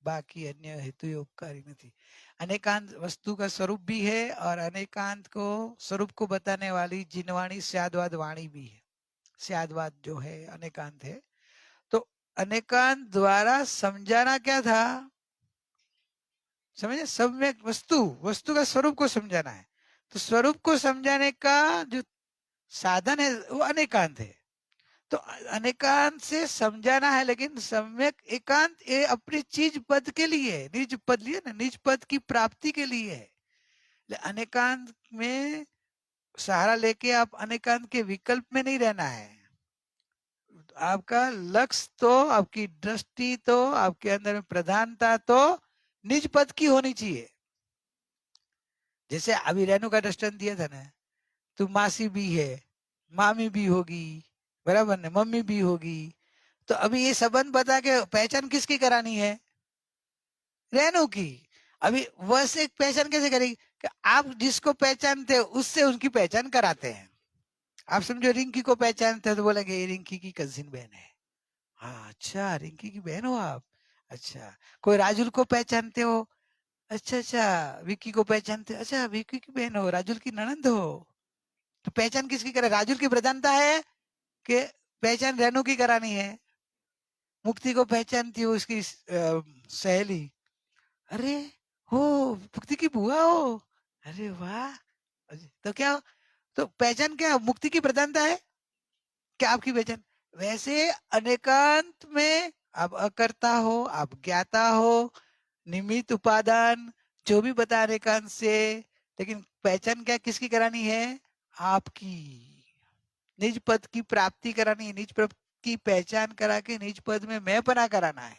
बाकी अन्य हेतु उपकारी नहीं। अनेकांत वस्तु का स्वरूप भी है, और अनेकांत को स्वरूप को बताने वाली जिनवाणी स्यादवाद वाणी भी है। स्यादवाद जो है अनेकांत है, तो अनेकांत द्वारा समझाना क्या था, समझे, सम्यक वस्तु, वस्तु का स्वरूप को समझाना है, तो स्वरूप को समझाने का जो साधन है वो अनेकांत है। तो अनेकांत से समझाना है, लेकिन सम्यक एकांत ये अपनी चीज पद के लिए है, निज पद लिए ना, निज पद की प्राप्ति के लिए है। अनेकांत में सहारा लेके आप अनेकांत के विकल्प में नहीं रहना है, आपका लक्ष्य तो, आपकी दृष्टि तो, आपके अंदर में प्रधानता तो निज पद की होनी चाहिए। जैसे अभी रेणु का दृष्टांत दिया था ना, तू मासी भी है, मामी भी होगी, बराबर ना, मम्मी भी होगी, तो अभी ये संबंध बता के पहचान किसकी करानी है, रेणु की। अभी वैसे पहचान कैसे करेगी, कि आप जिसको पहचानते हो उससे उनकी पहचान कराते हैं। आप समझो रिंकी को पहचानते हो तो बोलेंगे ये रिंकी की कजिन बहन है, हाँ अच्छा रिंकी की बहन हो आप, अच्छा। कोई राजुल को पहचानते हो, अच्छा अच्छा विक्की को पहचानते हो, अच्छा विक्की की बहन हो, राजुल की ननंद हो, तो पहचान किसकी करे, राजुल की प्रधानता है कि पहचान रेणु की करानी है। मुक्ति को पहचानती हो उसकी सहेली, अरे हो मुक्ति की बुआ हो, अरे वाह, तो क्या, तो पहचान क्या मुक्ति की प्रधानता है, क्या आपकी पहचान। वैसे अनेकांत में आप अकर्ता हो, आप ज्ञाता हो, निमित्त उपादान जो भी बताने का अंश से, लेकिन पहचान क्या किसकी करानी है? आपकी। निज पद की प्राप्ति करानी है, निज पद की पहचान करा के निज पद में मैं पना कराना है।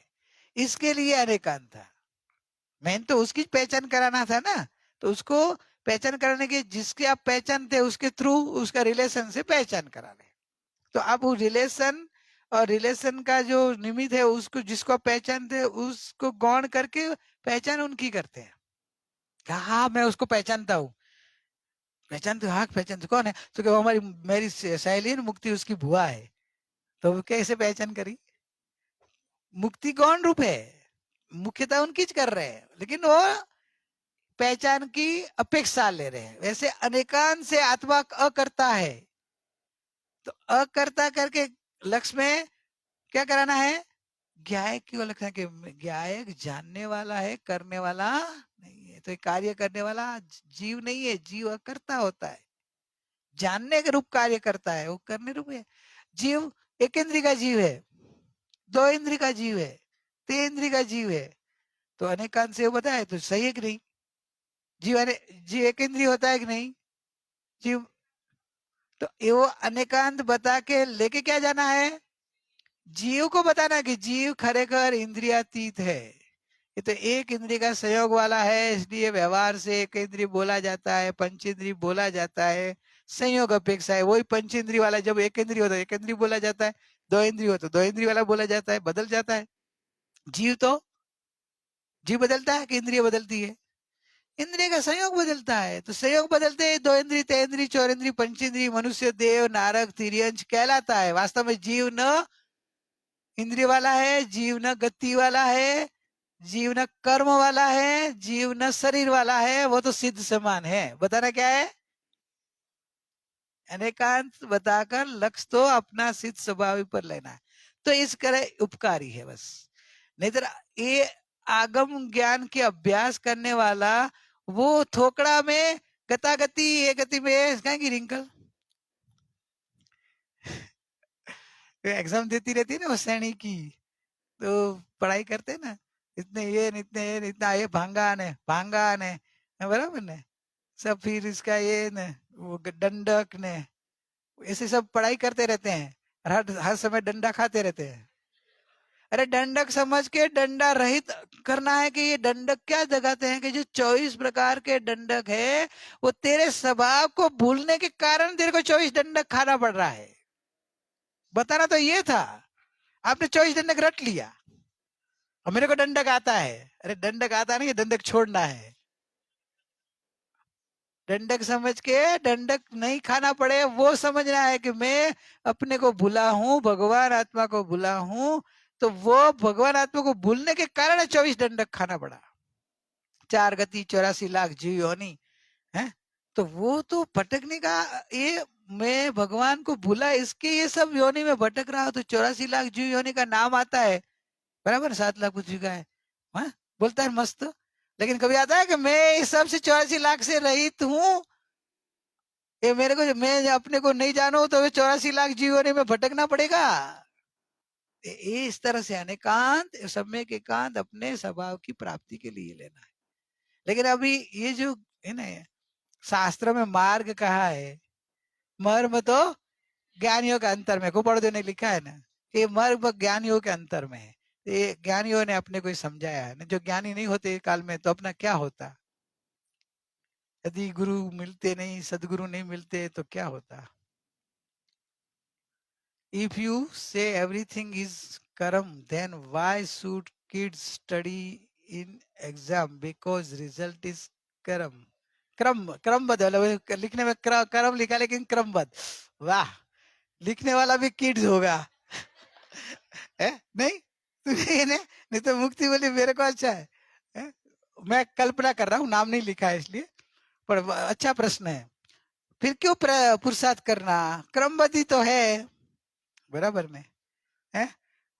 इसके लिए अनेकांत था। मैंने तो उसकी पहचान कराना था ना, तो उसको पहचान कराने के जिसके आप पहचानते उसके थ्रू उसका रिलेशन से पहचान करा रहे। तो आप वो रिलेशन और रिलेशन का जो निमित्त है उसको जिसको आप पहचानते हैं उसको गौण करके पहचान उनकी करते हैं। कहा मैं उसको पहचानता हूँ, पहचानते हाँ पहचानते कौन है? तो क्या हमारी मेरी सहेली है ना मुक्ति, उसकी बुआ है। तो वो कैसे पहचान करी? मुक्ति गौण रूप है, मुख्यतः उनकी कर रहे हैं, लेकिन वो पहचान की अपेक्षा ले रहे हैं। वैसे अनेकांत से आत्मा अकर्ता है, तो अकर्ता करके लक्ष्य में क्या कराना है? ज्ञायक की लक्षण है कि ज्ञायक जानने वाला है, करने वाला नहीं है। तो कार्य करने वाला जीव नहीं है, जीव अकर्ता होता है, जानने के रूप कार्य करता है, वो करने रूप है। जीव एक इंद्रिय का जीव है, दो इंद्रिय का जीव है, तीन इंद्रिय का जीव है। तो अनेकांत से वो बताया तो सही है कि नहीं? जीव एक इंद्रिय होता है कि नहीं? जीव तो वो अनेकांत बता के लेके क्या जाना है? जीव को बताना कि जीव खरेखर इंद्रियातीत है। ये तो एक इंद्रिय का संयोग वाला है, इसलिए व्यवहार से एक इंद्रिय बोला जाता है, पंच इंद्रिय बोला जाता है, संयोग अपेक्षा है। वही पंच इंद्रिय वाला जब एक इंद्रिय होता है एक इंद्रिय बोला जाता है, दो इंद्रिय हो तो दो इंद्रिय वाला बोला जाता है, बदल जाता है। जीव तो जीव बदलता है कि इंद्रिय बदलती है? इंद्रिय का संयोग बदलता है। तो संयोग बदलते दो इंद्रिय तेन्द्रिय चौरेंद्रिय पंचेंद्रिय मनुष्य देव नारक तिर्यंश कहलाता है। वास्तव में जीव न इंद्रिय वाला है, जीव न गति वाला है, जीव न कर्म वाला है, जीव न शरीर वाला है, वो तो सिद्ध समान है। बताना क्या है? अनेकांत बताकर लक्ष्य तो अपना सिद्ध स्वभाव पर लेना है। तो इस तरह उपकारी है बस। नहीं तो ये आगम ज्ञान के अभ्यास करने वाला वो थोकड़ा में गतागति ये गति में कहेंगी रिंकल एग्जाम देती रहती है ना वो सैनी की, तो पढ़ाई करते ना, इतना ये भांगा ने बराबर ने सब, फिर इसका ये ने वो दंडक ने, ऐसे सब पढ़ाई करते रहते हैं और हर समय डंडा खाते रहते हैं। अरे दंडक समझ के डंडा रहित करना है कि ये दंडक क्या जगाते हैं कि जो 24 प्रकार के दंडक है वो तेरे स्वभाव को भूलने के कारण तेरे को 24 दंडक खाना पड़ रहा है। बताना तो ये था, आपने 24 दंडक रट लिया और मेरे को दंडक आता है। अरे दंडक आता नहीं, दंडक छोड़ना है। दंडक समझ के दंडक नहीं खाना पड़े वो समझना है कि मैं अपने को भूला हूं, भगवान आत्मा को भूला हूं, तो वो भगवान आत्मा को भूलने के कारण 24 दंडक खाना पड़ा। 4 गति 84 लाख जीव योनि है, तो वो तो भटकने का ये मैं भगवान को भूला इसके ये सब योनि में भटक रहा हूं, तो 84 लाख जीव योनि का नाम आता है बराबर, 7 लाख पृथ्वी का है, हाँ? बोलता है मस्त, लेकिन कभी आता है कि मैं इस सब से 84 लाख से रहित हूं, ये मेरे को मैं अपने को नहीं जानू तो 84 लाख जीवों में भटकना पड़ेगा। इस तरह से अनेकांत समय के एकांत अपने स्वभाव की प्राप्ति के लिए लेना है। लेकिन अभी ये जो है ना शास्त्र में मार्ग कहा है, मर्म तो ज्ञानियों के अंतर में, कुपड़ ने लिखा है ना, ये मर्म ज्ञानियों के अंतर में है। ये ज्ञानियों ने अपने को समझाया है, जो ज्ञानी नहीं होते काल में तो अपना क्या होता? यदि गुरु मिलते नहीं, सदगुरु नहीं मिलते तो क्या होता? If you say everything is karam, then why should kids study in exam? Because result is karam. क्रमबद्ध लिखने में करम लिखा लेकिन क्रमबद्ध। वाह, लिखने वाला भी किड्स होगा है? नहीं नहीं तो मुक्ति बोली मेरे को अच्छा है? मैं कल्पना कर रहा हूँ, नाम नहीं लिखा है इसलिए, पर अच्छा प्रश्न है। फिर क्यों पुरुषार्थ करना? क्रमबद्ध ही तो है बराबर में है,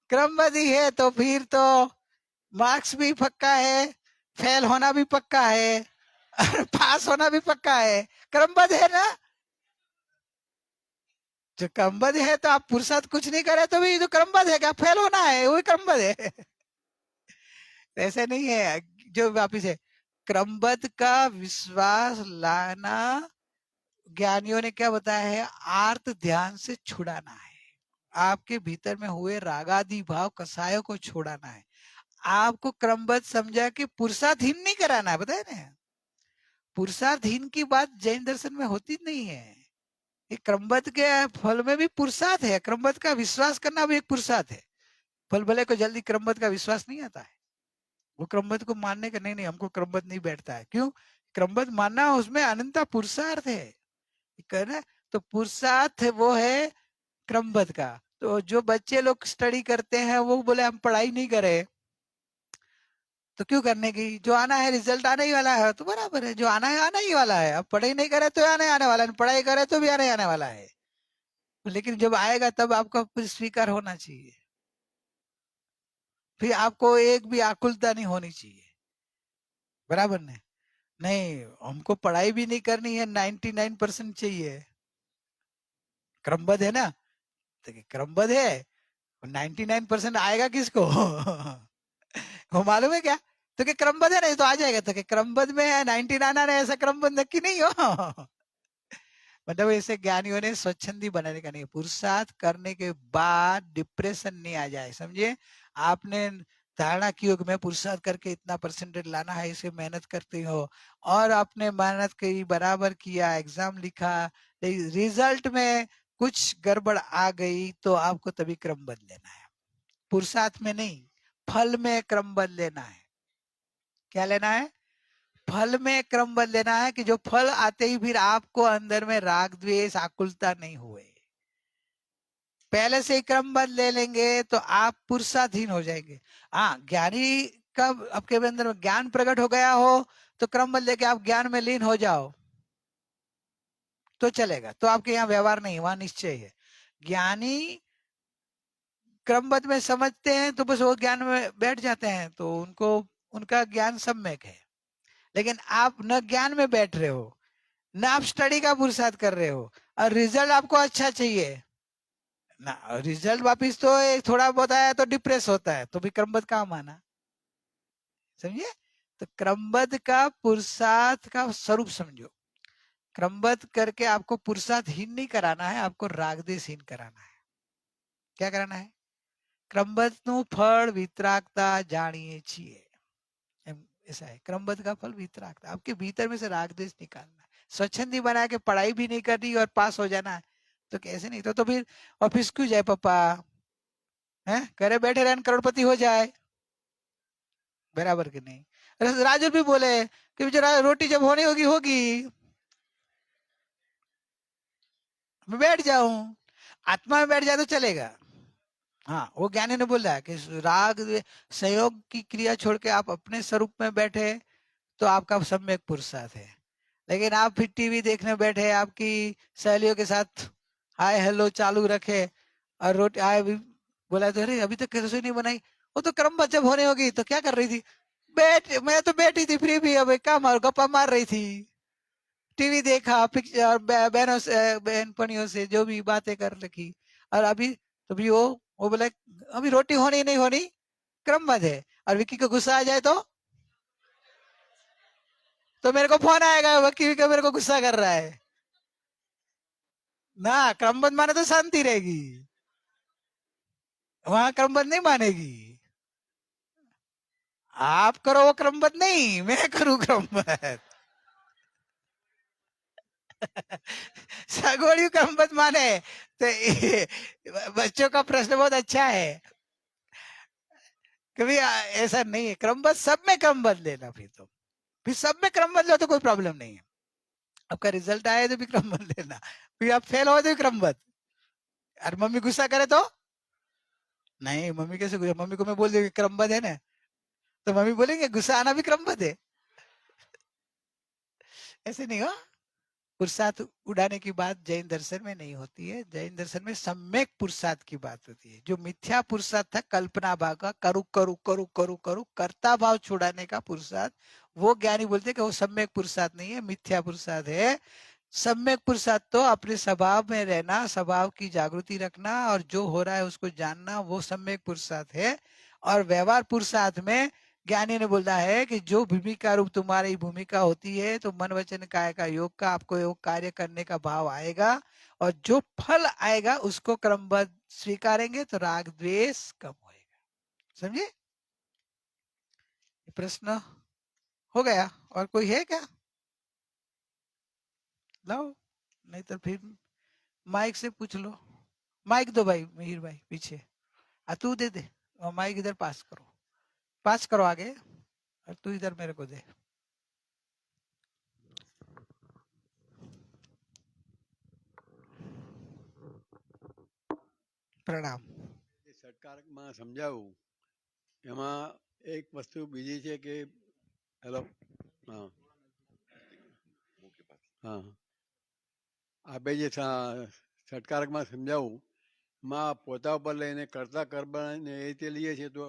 क्रमबद्ध ही है तो फिर तो मार्क्स भी पक्का है, फेल होना भी पक्का है और पास होना भी पक्का है, क्रमबद्ध है ना। जो क्रमबद्ध है तो आप पुरुषार्थ कुछ नहीं करे तो भी जो क्रमबद्ध है क्या फेल होना है, वही क्रमबद्ध है। ऐसे नहीं है। जो वापिस है, क्रमबद्ध का विश्वास लाना, ज्ञानियों ने क्या बताया है, आर्त ध्यान से छुड़ाना है। आपके भीतर में हुए रागादि भाव कसायों को छुड़ाना है। आपको क्रमबद्ध समझा कि पुरुषार्थहीन नहीं कराना है, बताए ना। पुरुषार्थहीन की बात जैन दर्शन में होती नहीं है। ये क्रमबद्ध के फल में भी पुरुषार्थ है। क्रमबद्ध का विश्वास करना भी एक पुरुषार्थ है। फल भले को जल्दी क्रमबद्ध का विश्वास नहीं आता है। वो क्रमबद्ध को मानने का नहीं, हमको क्रमबद्ध नहीं बैठता है। क्यों? क्रमबद्ध मानना उसमें अनंता पुरुषार्थ है, कहना। तो पुरुषार्थ वो है क्रमबद्ध का। तो जो बच्चे लोग स्टडी करते हैं वो बोले हम पढ़ाई नहीं करें, तो क्यों करने की, जो आना है रिजल्ट आने ही वाला है, तो बराबर है, जो आना है आना ही वाला है। अब पढ़ाई नहीं करे तो आने वाला है, पढ़ाई करे तो भी आने वाला है। लेकिन जब आएगा तब आपको स्वीकार होना चाहिए। फिर आपको एक भी आकुलता नहीं होनी चाहिए, बराबर नहीं। नहीं हमको पढ़ाई भी नहीं करनी है, 99% चाहिए। क्रमबद्ध है ना, तो क्रमबद्ध है, 99% आएगा किसको? वो मालूम है क्या? तो क्या क्रमबद्ध है, नहीं तो आ जाएगा। तो क्या क्रमबद्ध में है 99 आना है, ऐसा क्रमबद्ध नक्की नहीं हो। मतलब ऐसे ज्ञानियों ने स्वच्छंदी बनाने का नहीं, पुरुषार्थ करने के बाद डिप्रेशन नहीं आ जाए, समझे। आपने धारणा की हो कि मैं पुरुषार्थ करके इतना परसेंटेज लाना है, इसे मेहनत करती हो, और आपने मेहनत की, बराबर किया, एग्जाम लिखा, रिजल्ट में कुछ गड़बड़ आ गई, तो आपको तभी क्रमबद्ध लेना है। पुरुषार्थ में नहीं, फल में क्रमबद्ध लेना है। क्या लेना है? फल में क्रमबद्ध लेना है, कि जो फल आते ही फिर आपको अंदर में राग द्वेष आकुलता नहीं हुए। पहले से ही क्रमबद्ध ले लेंगे तो आप पुरुषार्थहीन हो जाएंगे। हाँ, ज्ञानी का आपके अंदर में ज्ञान प्रकट हो गया हो तो क्रमबद्ध लेके आप ज्ञान में लीन हो जाओ तो चलेगा, तो आपके यहाँ व्यवहार नहीं, वहां निश्चय है। ज्ञानी क्रमबद्ध में समझते हैं तो बस वो ज्ञान में बैठ जाते हैं, तो उनको उनका ज्ञान सम्यक है। लेकिन आप न ज्ञान में बैठ रहे हो, न आप स्टडी का पुरुषार्थ कर रहे हो, और रिजल्ट आपको अच्छा चाहिए ना, रिजल्ट वापिस तो थोड़ा बहुत आया तो डिप्रेस होता है, तो भी क्रमबद्ध कहाँ माना, समझिए। तो क्रमबद्ध का पुरुषार्थ का स्वरूप समझो। क्रमबद्ध करके आपको पुरुषार्थहीन नहीं कराना है, आपको रागदेशहीन कराना है। क्या कराना है? क्रमबद्ध નું ફળ વિતરાગતા જાણીએ છીએ, ऐसा है। क्रमबद्ध का फल वितरागता, आपके भीतर में से राग द्वेष निकालना है। स्वच्छंदी बना के पढ़ाई भी नहीं करनी और पास हो जाना है, तो कैसे नहीं, तो फिर ऑफिस क्यों जाए पापा, है घरे बैठे रहने करोड़पति हो जाए, बराबर कि नहीं। राजू भी बोले कि जो रोटी जब होनी होगी होगी, मैं बैठ जाऊं, आत्मा में बैठ जाए तो चलेगा। हाँ, वो ज्ञानी ने बोला कि राग संयोग की क्रिया छोड़ के आप अपने स्वरूप में बैठे तो आपका सम्यक पुरुषार्थ है। लेकिन आप फिर टीवी देखने बैठे, आपकी सहेलियों के साथ हाय हेलो चालू रखे, और रोटी आए भी बोला तो अरे अभी तक रसोई नहीं बनाई, वो तो क्रमबद्ध जब होने होगी, तो क्या कर रही थी? मैं तो बैठी थी फ्री भी, अब क्या मार गप्पा मार रही थी, टीवी देखा, पिक्चर बहनों से बहनपनियों से जो भी बातें कर रखी। और अभी तो भी वो बोले अभी रोटी होनी नहीं होनी क्रमबद्ध है, और विक्की को गुस्सा आ जाए तो मेरे को फोन आएगा, वकील का मेरे को गुस्सा कर रहा है ना। क्रमबद्ध माने तो शांति रहेगी, वहां क्रमबद्ध नहीं मानेगी। आप करो वो क्रमबद्ध नहीं, मैं करूं क्रमबद्ध। सगोड़ी क्रमबद्ध माने तो बच्चों का प्रश्न बहुत अच्छा है। कभी ऐसा नहीं है, क्रमबद्ध सब में क्रमबद्ध लेना, फिर सब में क्रमबद्ध लो तो कोई प्रॉब्लम नहीं है। आपका रिजल्ट आए तो भी क्रमबद्ध लेना, फिर आप फेल हो तो भी क्रमबद्ध। और मम्मी गुस्सा करे तो नहीं, मम्मी कैसे गुस्सा, मम्मी को मैं बोल दूंगी क्रमबद्ध है ना, तो मम्मी बोलेंगे गुस्सा आना भी क्रमबद्ध है, ऐसे नहीं हो। पुरुषार्थ उड़ाने की बात जैन दर्शन में नहीं होती है। जैन दर्शन में सम्यक पुरुषार्थ की बात होती है। जो मिथ्या पुरुषार्थ था कल्पना भाव का, करू करू करू करू करू कर्ता भाव छुड़ाने का पुरुषार्थ, वो ज्ञानी बोलते हैं कि वो सम्यक पुरुषार्थ नहीं है, मिथ्या पुरुषार्थ है। सम्यक पुरुषार्थ तो अपने स्वभाव में रहना, स्वभाव की जागृति रखना और जो हो रहा है उसको जानना, वो सम्यक पुरुषार्थ है। और व्यवहार पुरुषार्थ में ज्ञानी ने बोला है कि जो भूमिका रूप तुम्हारी भूमिका होती है तो मन वचन काया का योग का आपको योग कार्य करने का भाव आएगा और जो फल आएगा उसको क्रमबद्ध स्वीकारेंगे तो राग द्वेष कम होएगा। समझे? प्रश्न हो गया? और कोई है क्या? लाओ, नहीं तो फिर माइक से पूछ लो। माइक दो भाई, मिहिर भाई पीछे। तू दे दे और माइक इधर पास करो आगे और तू इधर मेरे को दे। प्रणाम। ષટકારકમાં સમજાવું એમાં એક વસ્તુ બીજી છે કે હેલો હા હા આપે જે ષટકારકમાં સમજાવું માં પોતા ઉપર લઈને કરતા કર્મ ને એ રીતે લઈએ છીએ તો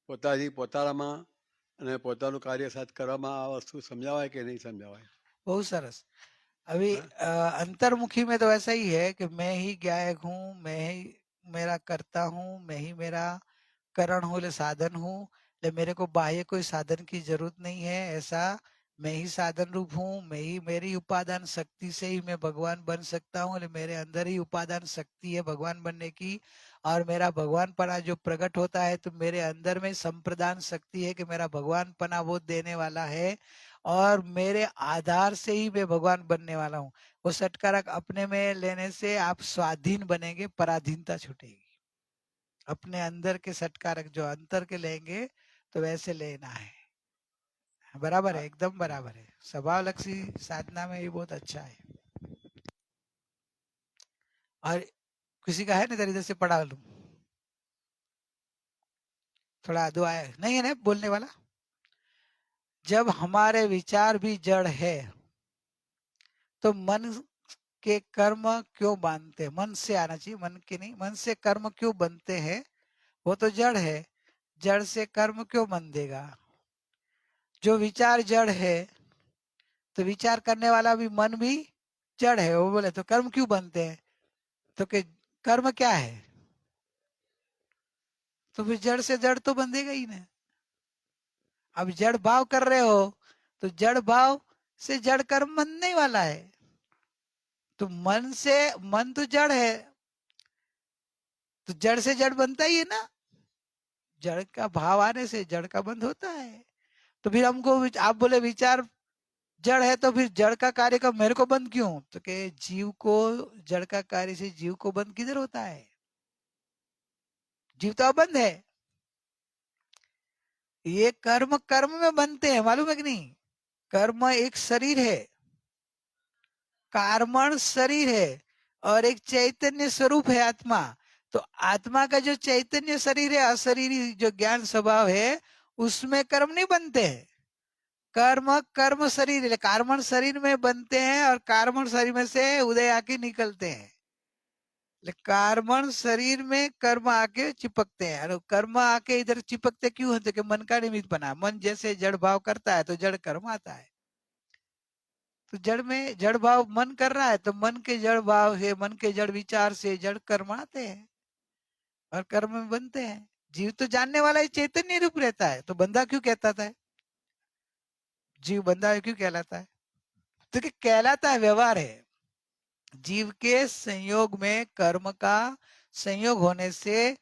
પોતાથી પોતાનામાં અને પોતાનું કાર્ય સાથ કરવામાં આ વસ્તુ સમજાવાય કે નહીં સમજાવાય? बहुत सरस। अभी अंतर्मुखी में तो ऐसा ही है कि मैं ही गायक हूँ, मैं ही मेरा करता हूँ, मैं ही मेरा करण हूँ, ले साधन हूँ, ले मेरे को बाह्य कोई साधन की जरूरत नहीं है। ऐसा मैं ही साधन रूप हूँ, मैं ही मेरी उपादान शक्ति से ही मैं भगवान बन सकता हूँ। ले मेरे अंदर ही उपादान शक्ति है भगवान बनने की और मेरा भगवान पना जो प्रकट होता है तो मेरे अंदर में संप्रदान शक्ति है कि मेरा भगवान पना वो देने वाला है और मेरे आधार से ही मैं भगवान बनने वाला हूँ। वो षटकारक अपने में लेने से आप स्वाधीन बनेंगे, पराधीनता छूटेगी। अपने अंदर के षटकारक जो अंतर के लेंगे तो वैसे लेना है। बराबर है, एकदम बराबर है। स्वभाव लक्षी साधना में ये बहुत अच्छा है। और किसी का है ना इधर से पढ़ा लूं थोड़ा दुआ है नहीं है ना बोलने वाला। जब हमारे विचार भी जड़ है तो मन के कर्म क्यों बांधते हैं? मन से आना चाहिए, मन के नहीं। मन से कर्म क्यों बनते हैं? वो तो जड़ है, जड़ से कर्म क्यों बंधेगा? जो विचार जड़ है तो विचार करने वाला भी मन भी जड़ है। वो बोले तो कर्म क्यों बनते हैं? तो कि कर्म क्या है? तो फिर जड़ से जड़ तो बंधेगा ही ना। अब जड़ भाव कर रहे हो तो जड़ भाव से जड़ कर्म बनने वाला है। तो मन से, मन तो जड़ है तो जड़ से जड़ बनता ही है ना। जड़ का भाव आने से जड़ का बंध होता है। तो फिर हमको आप बोले विचार जड़ है तो फिर जड़ का कार्य का मेरे को बंद क्यों? तो के जीव को जड़ का कार्य से जीव को बंद किधर होता है? जीव तो अबंध है। ये कर्म कर्म में बनते हैं, मालूम है कि नहीं? कर्म एक शरीर है, कार्मण शरीर है और एक चैतन्य स्वरूप है आत्मा। तो आत्मा का जो चैतन्य शरीर है, अशरीरी जो ज्ञान स्वभाव है, उसमें कर्म नहीं बनते हैं। कर्म कर्म शरीर, कार्मण शरीर में बनते हैं और कार्मण शरीर में से उदय आके निकलते हैं। कार्मण शरीर में कर्म आके चिपकते हैं और कर्म आके इधर चिपकते क्यों होते? कि मन का निमित्त बना। मन जैसे जड़ भाव करता है तो जड़ कर्म आता है। तो जड़ में जड़ भाव मन कर रहा है तो मन के जड़ भाव से, मन के जड़ विचार से जड़ कर्म आते हैं और कर्म में बनते हैं। जीव तो जानने वाला ही चैतन्य रूप रहता है तो बंधा क्यों कहता था? जीव बंधा क्यों कहलाता है? तो कि कहलाता है व्यवहार है। जीव के संयोग में कर्म का संयोग होने से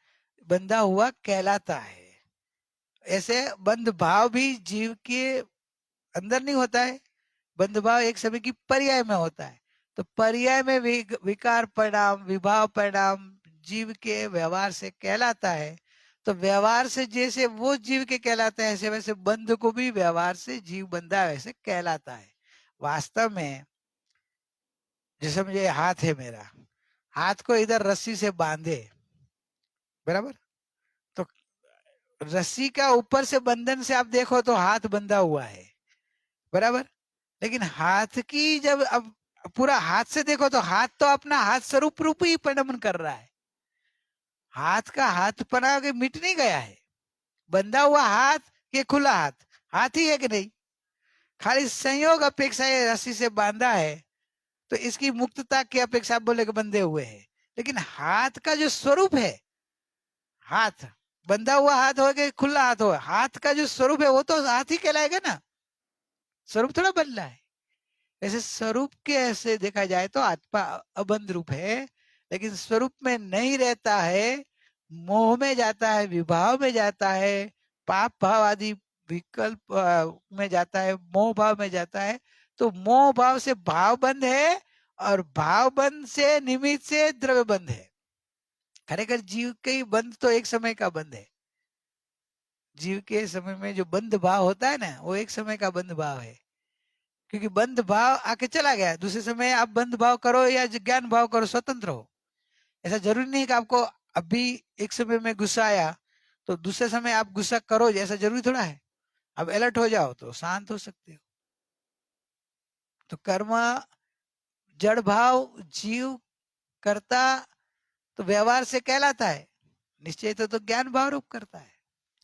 बंधा हुआ कहलाता है। ऐसे बंध भाव भी जीव के अंदर नहीं होता है। बंध भाव एक समय की पर्याय में होता है। तो पर्याय में विकार परिणाम, विभाव परिणाम जीव के व्यवहार से कहलाता है। तो व्यवहार से जैसे वो जीव के कहलाते हैं ऐसे वैसे बंध को भी व्यवहार से जीव बंधा वैसे कहलाता है। वास्तव में जैसे मुझे हाथ है, मेरा हाथ को इधर रस्सी से बांधे, बराबर, तो रस्सी का ऊपर से बंधन से आप देखो तो हाथ बंधा हुआ है, बराबर। लेकिन हाथ की जब अब पूरा हाथ से देखो तो हाथ तो अपना हाथ स्वरूप रूप ही परिणमन कर रहा है। हाथ का हाथ पना के मिट नहीं गया है। बंधा हुआ हाथ के खुला हाथ, हाथ ही है कि नहीं? खाली संयोग अपेक्षा ये रस्सी से बांधा है, तो इसकी मुक्तता की अपेक्षा आप बोले कि बंधे हुए हैं। लेकिन हाथ का जो स्वरूप है, हाथ बंधा हुआ हाथ हो कि खुला हाथ हो, हाथ का जो स्वरूप है वो तो हाथ ही कहलाएगा ना, स्वरूप थोड़ा बदला है। ऐसे स्वरूप के ऐसे देखा जाए तो आत्मा अबंध रूप है, लेकिन स्वरूप में नहीं रहता है, मोह में जाता है, विभाव में जाता है, पाप भाव आदि विकल्प में जाता है, मोह भाव में जाता है। तो मोह भाव से भाव बंध है, और भाव बंध से निमित्त से द्रव्य बंध है। खरेखर जीव के बंध तो एक समय का बंध है। जीव के समय में जो बंध भाव होता है ना, वो एक समय का बंध भाव है, क्योंकि बंध भाव आके चला गया। दूसरे समय आप बंध भाव करो या ज्ञान भाव करो, स्वतंत्र हो। ऐसा जरूरी नहीं कि आपको अभी एक समय में गुस्सा आया तो दूसरे समय आप गुस्सा करो, ऐसा जरूरी थोड़ा है। अब अलर्ट हो जाओ तो शांत हो सकते हो। तो कर्म जड़ भाव जीव करता तो व्यवहार से कहलाता है, निश्चय तो ज्ञान भाव रूप करता है।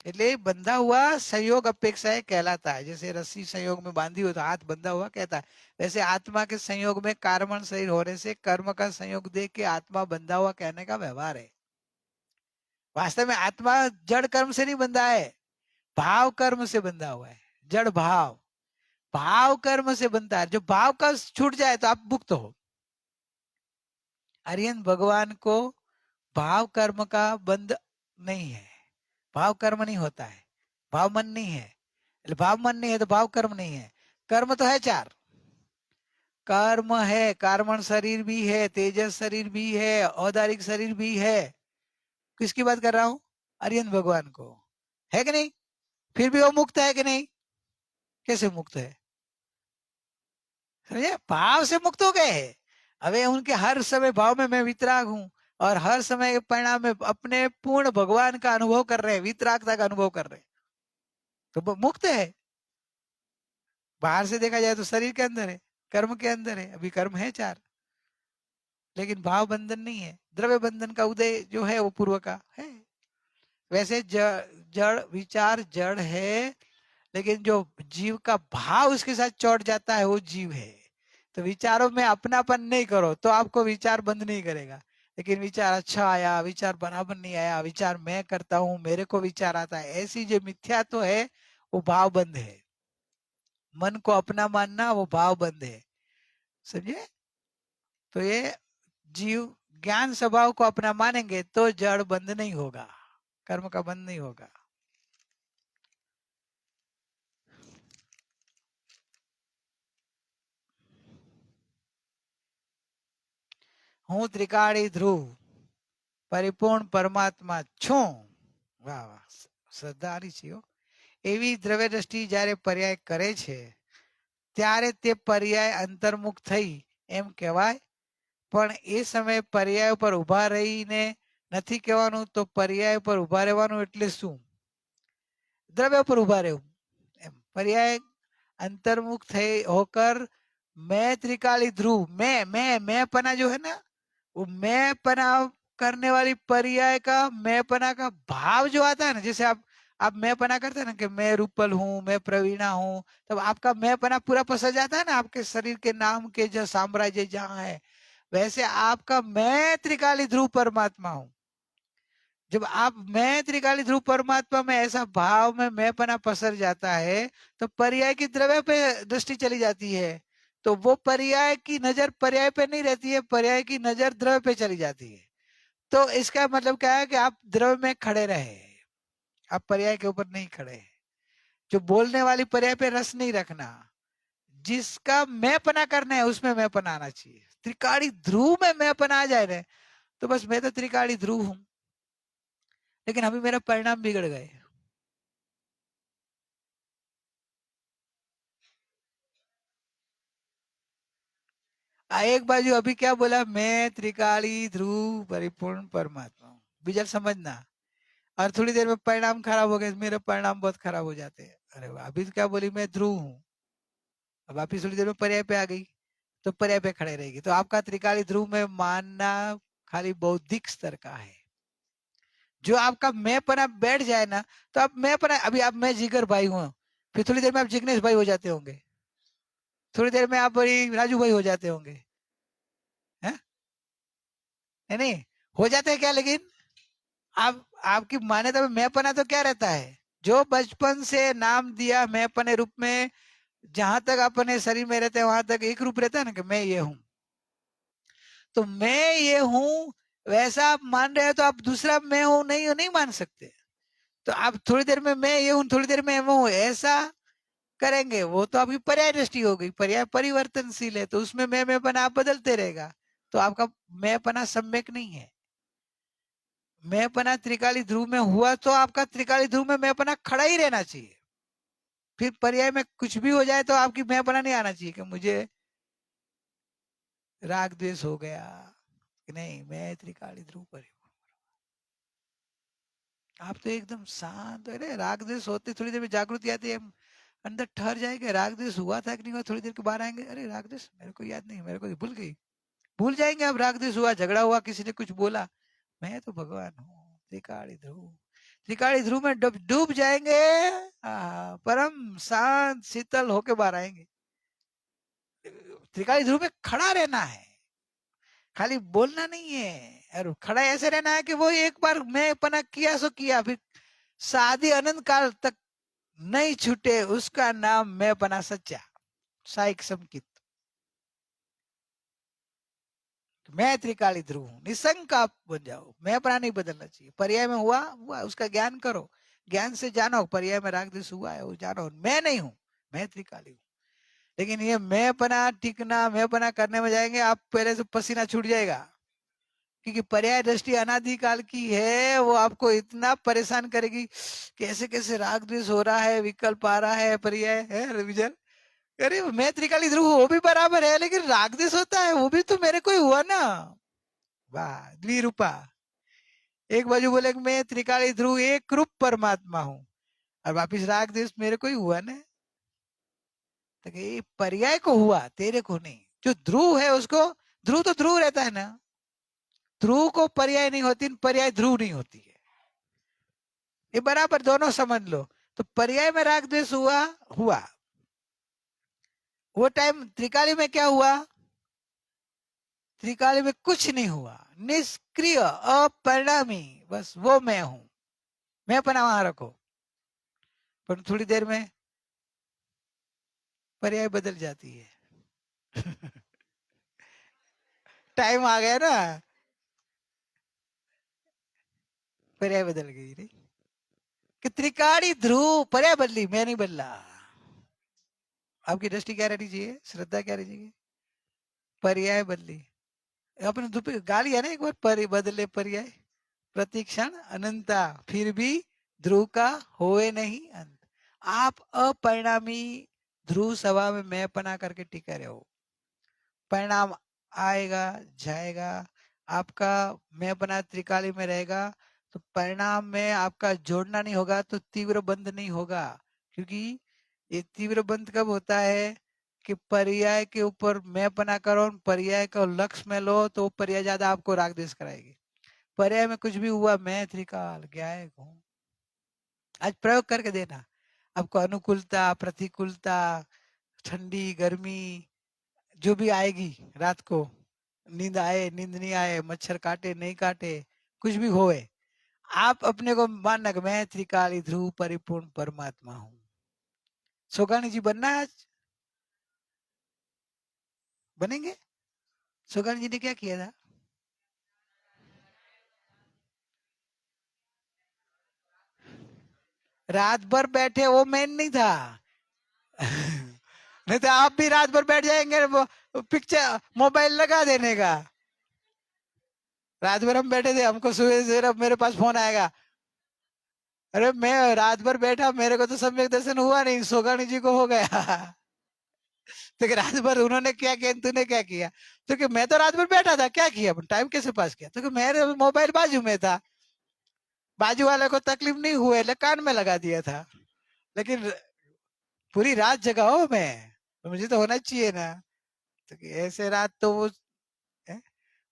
એટલે बंधा हुआ संयोग अपेक्षा कहलाता है। जैसे रस्सी संयोग में बांधी हो तो हाथ बंधा हुआ कहता है, वैसे आत्मा के संयोग में कारण शरीर होने से कर्म का संयोग देख के आत्मा बंधा हुआ कहने का व्यवहार है। वास्तव में आत्मा जड़ कर्म से नहीं बंधा है, भाव कर्म से बंधा हुआ है। जड़ भाव भाव कर्म से बनता है। जो भाव का छूट जाए तो आप मुक्त हो। आर्यन भगवान को भाव कर्म का बंध नहीं है, भाव कर्म नहीं होता है, भाव मन नहीं है। भाव मन नहीं है तो भाव कर्म नहीं है। कर्म तो है चार, कर्म है, कार्मण शरीर भी है, तेजस शरीर भी है, औदारिक शरीर भी है। किसकी बात कर रहा हूं? आर्यन भगवान को, है कि नहीं? फिर भी वो मुक्त है कि नहीं? कैसे मुक्त है? समझे? भाव से मुक्त हो गए हैं। अबे उनके हर समय भाव में मैं वितराग हूं, और हर समय परिणाम में अपने पूर्ण भगवान का अनुभव कर रहे हैं, वितरागता का अनुभव कर रहे हैं, तो वो मुक्त है। बाहर से देखा जाए तो शरीर के अंदर है, कर्म के अंदर है। अभी कर्म है चार, लेकिन भाव बंधन नहीं है। द्रव्य बंधन का उदय जो है वो पूर्व का है। वैसे जड़ विचार जड़ है, लेकिन जो जीव का भाव उसके साथ चौट जाता है वो जीव है। तो विचारों में अपनापन नहीं करो तो आपको विचार बंद नहीं करेगा। लेकिन विचार अच्छा आया, विचार बराबर नहीं आया, विचार मैं करता हूं, मेरे को विचार आता है, ऐसी जो मिथ्या तो है वो भाव बंद है। मन को अपना मानना वो भाव बंद है। समझे? तो ये जीव ज्ञान स्वभाव को अपना मानेंगे तो जड़ बंद नहीं होगा, कर्म का बंद नहीं होगा। હું ત્રિકાળી ધ્રુવ પરિપૂર્ણ પરમાત્મા છું. વાહ વાહ, શ્રદ્ધારી છે. એવી દ્રવ્ય દ્રષ્ટિ જ્યારે પર્યાય કરે છે ત્યારે તે પર્યાય અંતર્મુખ થઈ એમ કહેવાય. પણ એ સમયે પર્યાય પર ઉભા રહીને નથી કહેવાનું, તો પર્યાય પર ઉભા રહેવાનું એટલે શું? દ્રવ્ય પર ઉભા રહેવું એમ. पर्याय अंतर्मुख थे होकर मैं त्रिकाली ध्रुव, मैं पना जो है ना, वो मैं पना करने वाली पर्याय का मैं पना का भाव जो आता है ना, जैसे आप मैं पना करते हैं ना कि मैं रूपल हूं, मैं प्रवीणा हूं, तब आपका मैं पना पूरा पसर जाता है ना आपके शरीर के नाम के जो साम्राज्य जहां है। वैसे आपका मैं त्रिकाली ध्रुव परमात्मा हूं। जब आप मैं त्रिकाली ध्रुव परमात्मा में ऐसा भाव में मैं पना पसर जाता है तो पर्याय की द्रव्य पे दृष्टि चली जाती है। तो वो पर्याय की नजर पर्याय पे नहीं रहती है, पर्याय की नजर द्रव्य पे चली जाती है। तो इसका मतलब क्या है कि आप द्रव्य में खड़े रहे, आप पर्याय के ऊपर नहीं खड़े। जो बोलने वाली पर्याय पे रस नहीं रखना, जिसका मैं पना करना है उसमें मैं पना आना चाहिए। त्रिकाली ध्रुव में मैं पना आ जाए ना, तो बस मैं तो त्रिकाली ध्रुव हूं, लेकिन अभी मेरा परिणाम बिगड़ गए। एक बाजू अभी क्या बोला, मैं त्रिकाली ध्रुव परिपूर्ण परमात्मा हूं, बीजा समझना। और थोड़ी देर में परिणाम खराब हो गए, मेरे परिणाम बहुत खराब हो जाते हैं। अरे वाह, अभी तो क्या बोली, मैं ध्रुव हूं, अब वापिस थोड़ी देर में पर्याय पे आ गई तो पर्याय पे खड़े रहेगी। तो आपका त्रिकाली ध्रुव में मानना खाली बौद्धिक स्तर का है। जो आपका मैं पना बैठ जाए ना, तो आप मैं पना, अभी आप मैं जिगर भाई हूं, फिर थोड़ी देर में आप जिग्नेश भाई हो जाते होंगे। थोड़ी देर में आप बड़ी राजू भाई हो जाते होंगे, हैं? नहीं हो जाते हैं क्या, लेकिन आप आपकी मान्यता में मैंपना तो क्या रहता है, जो बचपन से नाम दिया मैंपने रूप में, जहां तक अपने शरीर में रहते हैं वहां तक एक रूप रहता है ना कि मैं ये हूं। तो मैं ये हूं वैसा आप मान रहे हो तो आप दूसरा मैं हूं नहीं मान सकते। तो आप थोड़ी देर में मैं ये हूं, थोड़ी देर में मैं हूं, ऐसा करेंगे वो तो आपकी पर्याय दृष्टि हो गई। पर्याय परिवर्तनशील है, तो उसमें मैंपना आप बदलते रहेगा, तो आपका मैंपना सम्यक नहीं है। मैंपना त्रिकाली ध्रुव में हुआ तो आपका त्रिकाली ध्रुव में मैंपना खड़ा ही रहना चाहिए। फिर पर्याय में कुछ भी हो जाए तो आपकी मैंपना नहीं आना चाहिए कि मुझे राग द्वेष हो गया, कि नहीं मैं त्रिकाली ध्रुव पर हूं। आप तो एकदम शांत, अरे राग द्वेष होते थोड़ी देर में जागृति आती है, हम अंदर ठहर जाएंगे, राग द्वेष हुआ था कि नहीं हुआ, थोड़ी देर के बाद आएंगे, अरे राग द्वेष मेरे को याद नहीं, मेरे को भूल गई, भूल जाएंगे। अब राग द्वेष हुआ, झगड़ा हुआ, किसी ने कुछ बोला, मैं तो भगवान हूँ, त्रिकाली ध्रुव, त्रिकाली ध्रुव में डूब जाएंगे, परम शांत शीतल होके बाहर आएंगे। त्रिकाली ध्रुव में खड़ा रहना है, खाली बोलना नहीं है। और खड़ा ऐसे रहना है कि वो एक बार मैं पना किया सो किया, फिर शादी अनंत काल तक नहीं छूटे, उसका नाम मैं पना सच्चा साइक संकित। मैं त्रिकाली ध्रुव हूं, निसंक आप बन जाओ, मैं पना नहीं बदलना चाहिए। पर्याय में हुआ हुआ, उसका ज्ञान करो, ज्ञान से जानो पर्याय में राग द्वेष हुआ है वो जानो, मैं नहीं हूं, मैं त्रिकाली हूं। लेकिन ये मैं पना टिकना, मैं पना करने में जाएंगे आप पहले से पसीना छूट जाएगा, क्योंकि पर्याय दृष्टि अनादिकाल की है, वो आपको इतना परेशान करेगी, कैसे कैसे राग द्वेष हो रहा है, विकल्प आ रहा है, पर्याय है रिविजन, अरे मैं त्रिकाली ध्रुव वो भी बराबर है, लेकिन राग द्वेष होता है वो भी तो मेरे को ही हुआ ना। वाह द्विरूपा, एक बाजू बोले कि मैं त्रिकाली ध्रुव एक रूप परमात्मा हूं, और वापिस राग द्वेष मेरे को ही हुआ ना। तो ये पर्याय को हुआ, तेरे को नहीं। जो ध्रुव है उसको, ध्रुव तो ध्रुव रहता है ना, ध्रुव को पर्याय नहीं होती, पर्याय ध्रुव नहीं होती है, ये बराबर दोनों समझ लो। तो पर्याय में राग द्वेष हुआ हुआ, वो टाइम त्रिकाली में क्या हुआ, त्रिकाली में कुछ नहीं हुआ, निष्क्रिय अपरिणामी, बस वो मैं हूं, मैं अपना वहां रखो। पर थोड़ी देर में पर्याय बदल जाती है। टाइम आ गया ना, पर्याय बदल गई रे, कि त्रिकाली ध्रुव पर्याय बदली, मैं नहीं बदला। आपकी दृष्टि क्या रहनी चाहिए, श्रद्धा क्या रहनी चाहिए, पर्याय बदली। अपने गाली है ना एक बार, बदले पर्याय प्रतिक्षण अनंता, फिर भी ध्रुव का होए नहीं अंत। आप अपरिणामी ध्रुव सभा में मैं पना करके टिके रहो, परिणाम आएगा जाएगा, आपका मैं पना त्रिकाली में रहेगा, तो परिणाम में आपका जोड़ना नहीं होगा, तो तीव्र बंध नहीं होगा। क्योंकि ये तीव्र बंध कब होता है कि पर्याय के ऊपर मैं पना करो, पर्याय को लक्ष्य में लो, तो पर्याय ज्यादा आपको राग द्वेष कराएगी। पर्याय में कुछ भी हुआ, मैं त्रिकाल ज्ञायक हूं, आज प्रयोग करके देना, आपको अनुकूलता प्रतिकूलता, ठंडी गर्मी जो भी आएगी, रात को नींद आए नींद नहीं आए, मच्छर काटे नहीं काटे, कुछ भी होए, आप अपने को मानना कि मैं त्रिकाली ध्रुव परिपूर्ण परमात्मा हूं। सोगानी जी बनना है आज, बनेंगे। सोगानी जी ने क्या किया था, रात भर बैठे, वो मेन नहीं था। नहीं तो आप भी रात भर बैठ जाएंगे, पिक्चर मोबाइल लगा देने का। रात भर हम बैठे थे, हमको सुबह सवेरे मेरे पास फोन आएगा, अरे मैं रात भर बैठा, मेरे को तो सम्यक दर्शन हुआ नहीं, सोगानी जी को हो गया। तो रात भर उन्होंने क्या किया, तूने क्या किया, तो कि मैं तो रात भर बैठा था, क्या किया, टाइम कैसे पास किया, तो कि मेरे मोबाइल बाजू में था, बाजू वाले को तकलीफ नहीं हुए, कान में लगा दिया था, लेकिन पूरी रात जगा हो मैं, तो मुझे तो होना चाहिए ना। तो ऐसे रात तो वो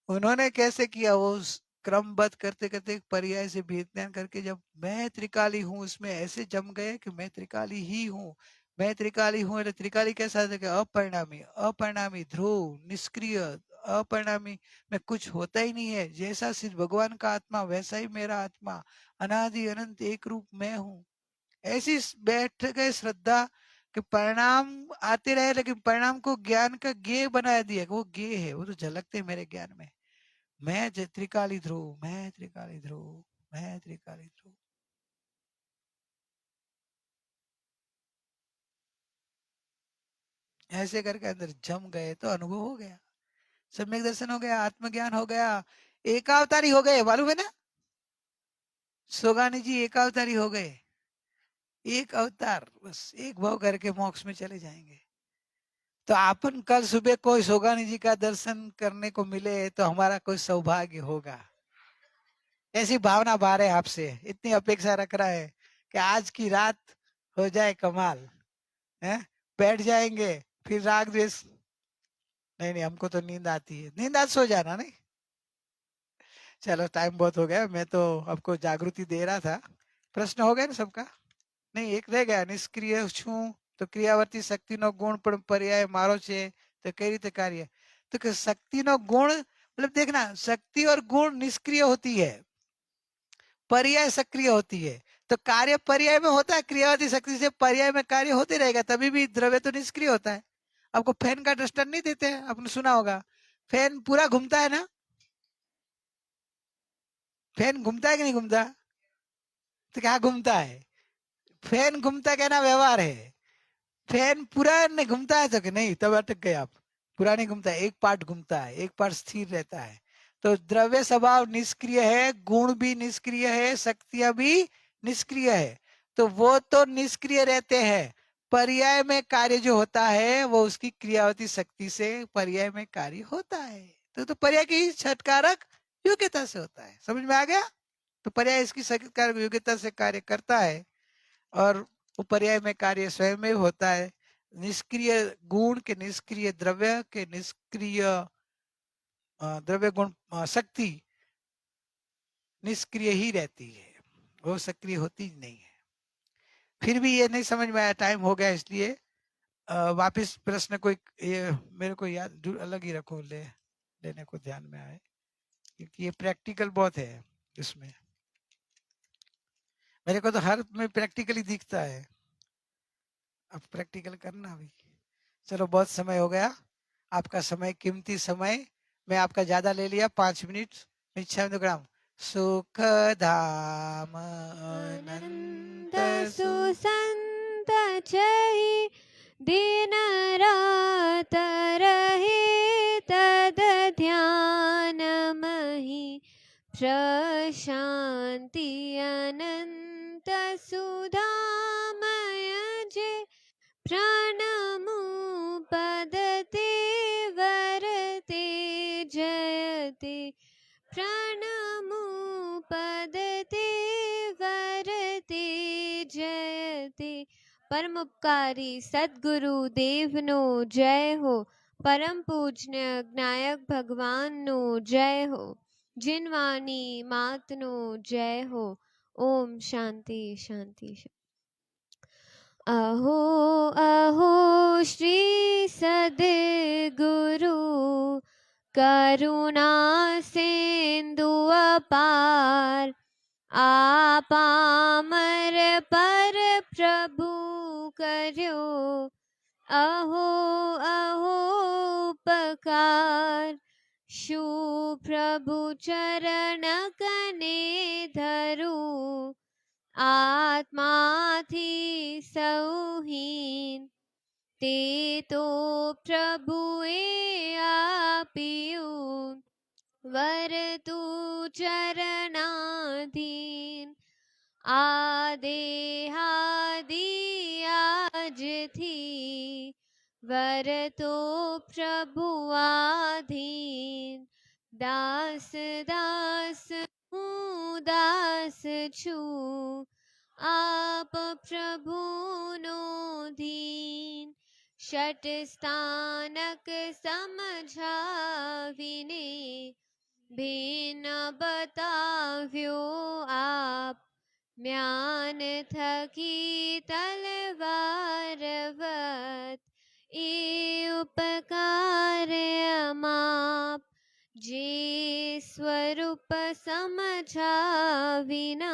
उन्होंने कैसे किया, वो क्रमबद्ध करते करते पर्याय से भेद ज्ञान करके, जब मैं त्रिकाली हूँ उसमें ऐसे जम गए कि मैं त्रिकाली ही हूँ, मैं त्रिकाली हूं એટલે त्रिकाली कैसा था कि अपरिणामी, अपरिणामी, ध्रुव, निष्क्रिय, अपरिणामी, मैं कुछ होता ही नहीं है। जैसा सिर्फ भगवान का आत्मा वैसा ही मेरा आत्मा, अनादि अनंत एक रूप मैं हूँ। ऐसी बैठ गए श्रद्धा कि परिणाम आते रहे, लेकिन परिणाम को ज्ञान का ज्ञेय बना दिया कि वो ज्ञेय है, वो तो झलकते मेरे ज्ञान में। मैं त्रिकाली ध्रुव, मैं त्रिकाली ध्रुव, मैं त्रिकाली ध्रुव। ऐसे करके अंदर जम गए तो अनुभव हो गया, सम्यक दर्शन हो गया, आत्मज्ञान हो गया, एकावतारी हो गए। मालूम है ना, सोगानी जी एकावतारी हो गए। एक अवतार, बस एक भाव करके मोक्ष में चले जाएंगे। तो अपन कल सुबह कोई सोगानी जी का दर्शन करने को मिले तो हमारा कोई सौभाग्य होगा, ऐसी भावना बाहर है आपसे। इतनी अपेक्षा रख रहा है कि आज की रात हो जाए कमाल, है? बैठ जाएंगे, फिर राग द्वेष नहीं, नहीं हमको तो नींद आती है, नींद आज सो जाना नहीं। चलो टाइम बहुत हो गया, मैं तो आपको जागृति दे रहा था। प्रश्न हो गया ना सबका? नहीं, एक रह गया, निष्क्रिय छू तो क्रियावर्ती शक्ति नो गुण पर पर्याय मारो छे तो कई रीते कार्य। तो कि शक्ति नो गुण मतलब देखना, शक्ति और गुण निष्क्रिय होती है, पर्याय सक्रिय होती है। तो कार्य पर्याय में होता है, क्रियावर्ती शक्ति से पर्याय में कार्य होते रहेगा, तभी भी द्रव्य तो निष्क्रिय होता है। आपको फैन का दृष्टांत नहीं देते हैं, आपने सुना होगा, फैन पूरा घूमता है ना, फैन घूमता है कि नहीं घूमता? तो क्या घूमता है? फैन घूमता कहना व्यवहार है। फैन पूरा नहीं घूमता है तो कि नहीं, तब अटक गए आप। पूरा नहीं घूमता है, एक पार्ट घूमता है, एक पार्ट स्थिर रहता है। तो द्रव्य स्वभाव निष्क्रिय है, गुण भी निष्क्रिय है, शक्तियां भी निष्क्रिय है। तो वो तो निष्क्रिय रहते हैं, पर्याय में कार्य जो होता है वो उसकी क्रियावती शक्ति से पर्याय में कार्य होता है। तो पर्याय की छटकारक योग्यता से होता है। समझ में आ गया? तो पर्याय इसकी छटकारक योग्यता से कार्य करता है और वो पर्याय में कार्य स्वयं में होता है। निष्क्रिय गुण के, निष्क्रिय द्रव्य के, निष्क्रिय द्रव्य गुण शक्ति निष्क्रिय ही रहती है, वो सक्रिय होती नहीं है। फिर भी ये नहीं समझ में आया, टाइम हो गया, इसलिए वापस प्रश्न कोई ये मेरे को याद अलग ही रखो, लेने को ध्यान में आए, क्योंकि ये प्रैक्टिकल बहुत है इसमें। मेरे को तो हर में प्रैक्टिकली दिखता है, अब प्रैक्टिकल करना भी। चलो बहुत समय हो गया, आपका समय कीमती समय मैं आपका ज्यादा ले लिया, 5 मिनट। ग्राम सुख धाम अनंत अनंत सुसंत चहि दिन रात रहे तद ध्यान महि प्रशांति अनंत सुधामय जे प्रणमुपदते वरते जयते प्रणमुपदते वरते जयते। परम उपकारी सद्गुरु देवनो जय हो। परम पूज्य ज्ञायक भगवान नो जय हो। जिनवानी मातनो जय हो। ओम शांति शांति शांति। अहो अहो श्री सद्गुरु करुणा सिंधु अपार। आपामर पर प्रभु कर्यो अहो अहो उपकार। शु प्रभु चरण कने धरू आत्माथी सौहीन ते तो प्रभुए आप्યું वरतु चरणाधीन। आदेहादि આજથી वरतो प्रभु आधीन। दास दास हूँ दास छू आप प्रभुनो दीन। षट स्थानक समझाविने ભિન્ન બતાવ્યો આપ। જ્ઞાન થકી તલવાર ए उपकार अमाप जे स्वरूप समझा विना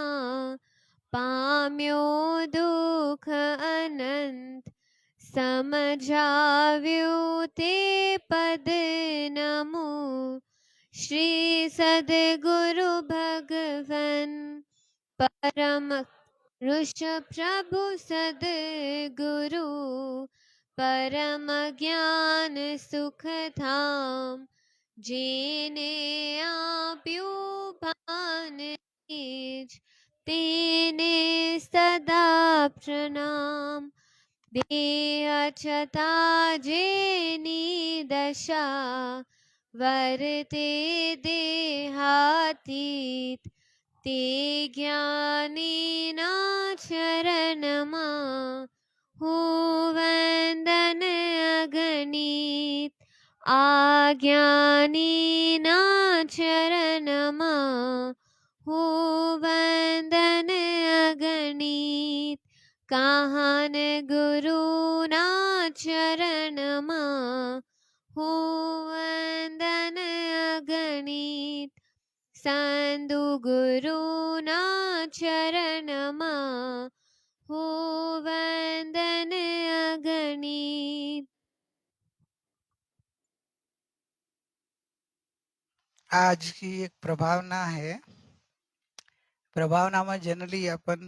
पाम्यो दुख अनंत समझाव्યું તે પદ નમો શ્રી સદગુરુ ભગવન પરમ ऋष प्रभु सद्गुरु परम ज्ञान सुख धाम जेने आप्યું ભાન તેજ તેને સદા પ્રણામ દેહ છતાં જેની દશા વર્તે દેહાતીત તે જ્ઞાનીના ચરણમાં હું વંદન અગણિત આ જ્ઞાનીના ચરણમાં હું વંદન અગણિત કાહન ગુરુના ચરણમાં હું વંદન અગણિત સાંધુ ગુરુના ચરણમાં હું વંદન અગણિત आज की एक प्रभावना है। प्रभावना में जनरली अपन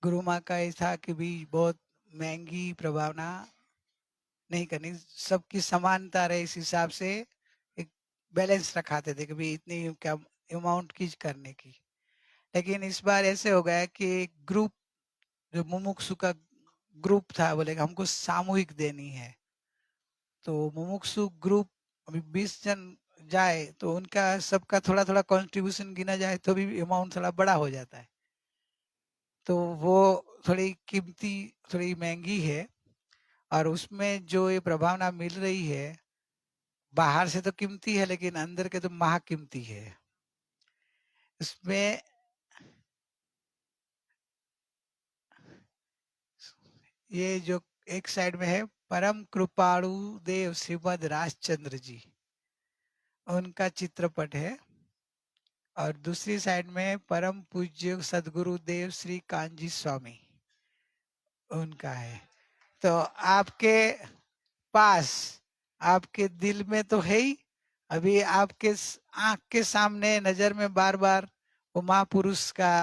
गुरु माँ का ऐसा कि भी बहुत महंगी प्रभावना नहीं करनी, सबकी समानता रहे इस हिसाब से एक बैलेंस रखाते थे कि भी इतनी क्या अमाउंट की करने की। लेकिन इस बार ऐसे हो गया कि ग्रुप जो मुमुक्षु का ग्रुप था बोले कि हमको सामूहिक देनी है, तो मुमुक्षु ग्रुप अभी 20 जन जाए तो उनका सबका थोड़ा थोड़ा कंट्रीब्यूशन गिना जाए तो भी अमाउंट थोड़ा बड़ा हो जाता है, तो वो थोड़ी कीमती थोड़ी महंगी है। और उसमें जो ये प्रभावना मिल रही है बाहर से तो कीमती है लेकिन अंदर के तो महाकीमती है। इसमें ये जो एक साइड में है परम कृपाणु देव श्रीमद राजचंद्र जी, उनका चित्रपट है, और दूसरी साइड में परम पूज्य सदगुरु देव श्री कांजी स्वामी उनका है। तो आपके पास आपके दिल में तो है ही, अभी आपके आंख के सामने नजर में बार बार वो महापुरुष का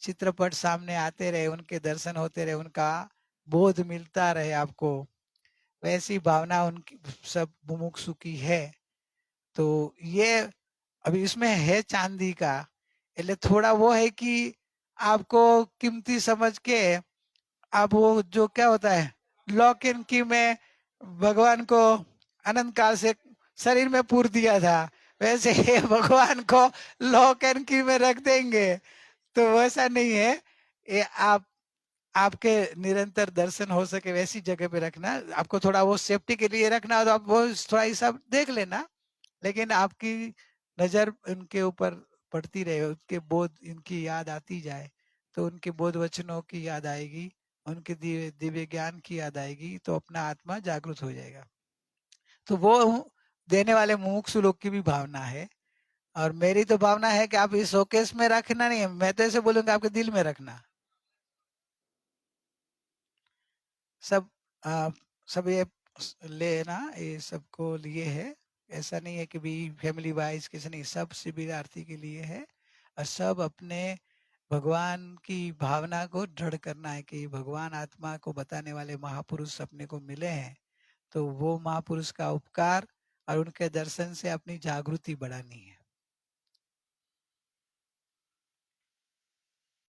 चित्रपट सामने आते रहे, उनके दर्शन होते रहे, उनका बोध मिलता रहे आपको, वैसी भावना उनकी सब मुमुक्षु की है। तो ये अभी इसमें है चांदी का, એટલે थोड़ा वो है कि आपको कीमती समझ के आप वो जो क्या होता है लॉक एंड की में भगवान को अनंत काल से शरीर में पूर दिया था, वैसे ये भगवान को लॉक एंड की में रख देंगे, तो वैसा नहीं है। ये आपके निरंतर दर्शन हो सके वैसी जगह पे रखना, आपको थोड़ा वो सेफ्टी के लिए रखना हो तो आप वो थोड़ा हिसाब देख लेना, लेकिन आपकी नजर उनके ऊपर पड़ती रहे, उनके बोध इनकी याद आती जाए, तो उनके बोध वचनों की याद आएगी, उनके दिव्य ज्ञान की याद आएगी, तो अपना आत्मा जागृत हो जाएगा। तो वो देने वाले मुमुक्षु लोग की भी भावना है, और मेरी तो भावना है कि आप इस शोकेस में रखना नहीं है, मैं तो ऐसे बोलूंगा आपके दिल में रखना। सब सब ये लेना, ये सबको लिए है, ऐसा नहीं है कि भी फैमिली वाइज किसी नहीं, सब शिविरार्थी के लिए है, और सब अपने भगवान की भावना को दृढ़ करना है कि भगवान आत्मा को बताने वाले महापुरुष अपने को मिले हैं, तो वो महापुरुष का उपकार और उनके दर्शन से अपनी जागृति बढ़ानी है।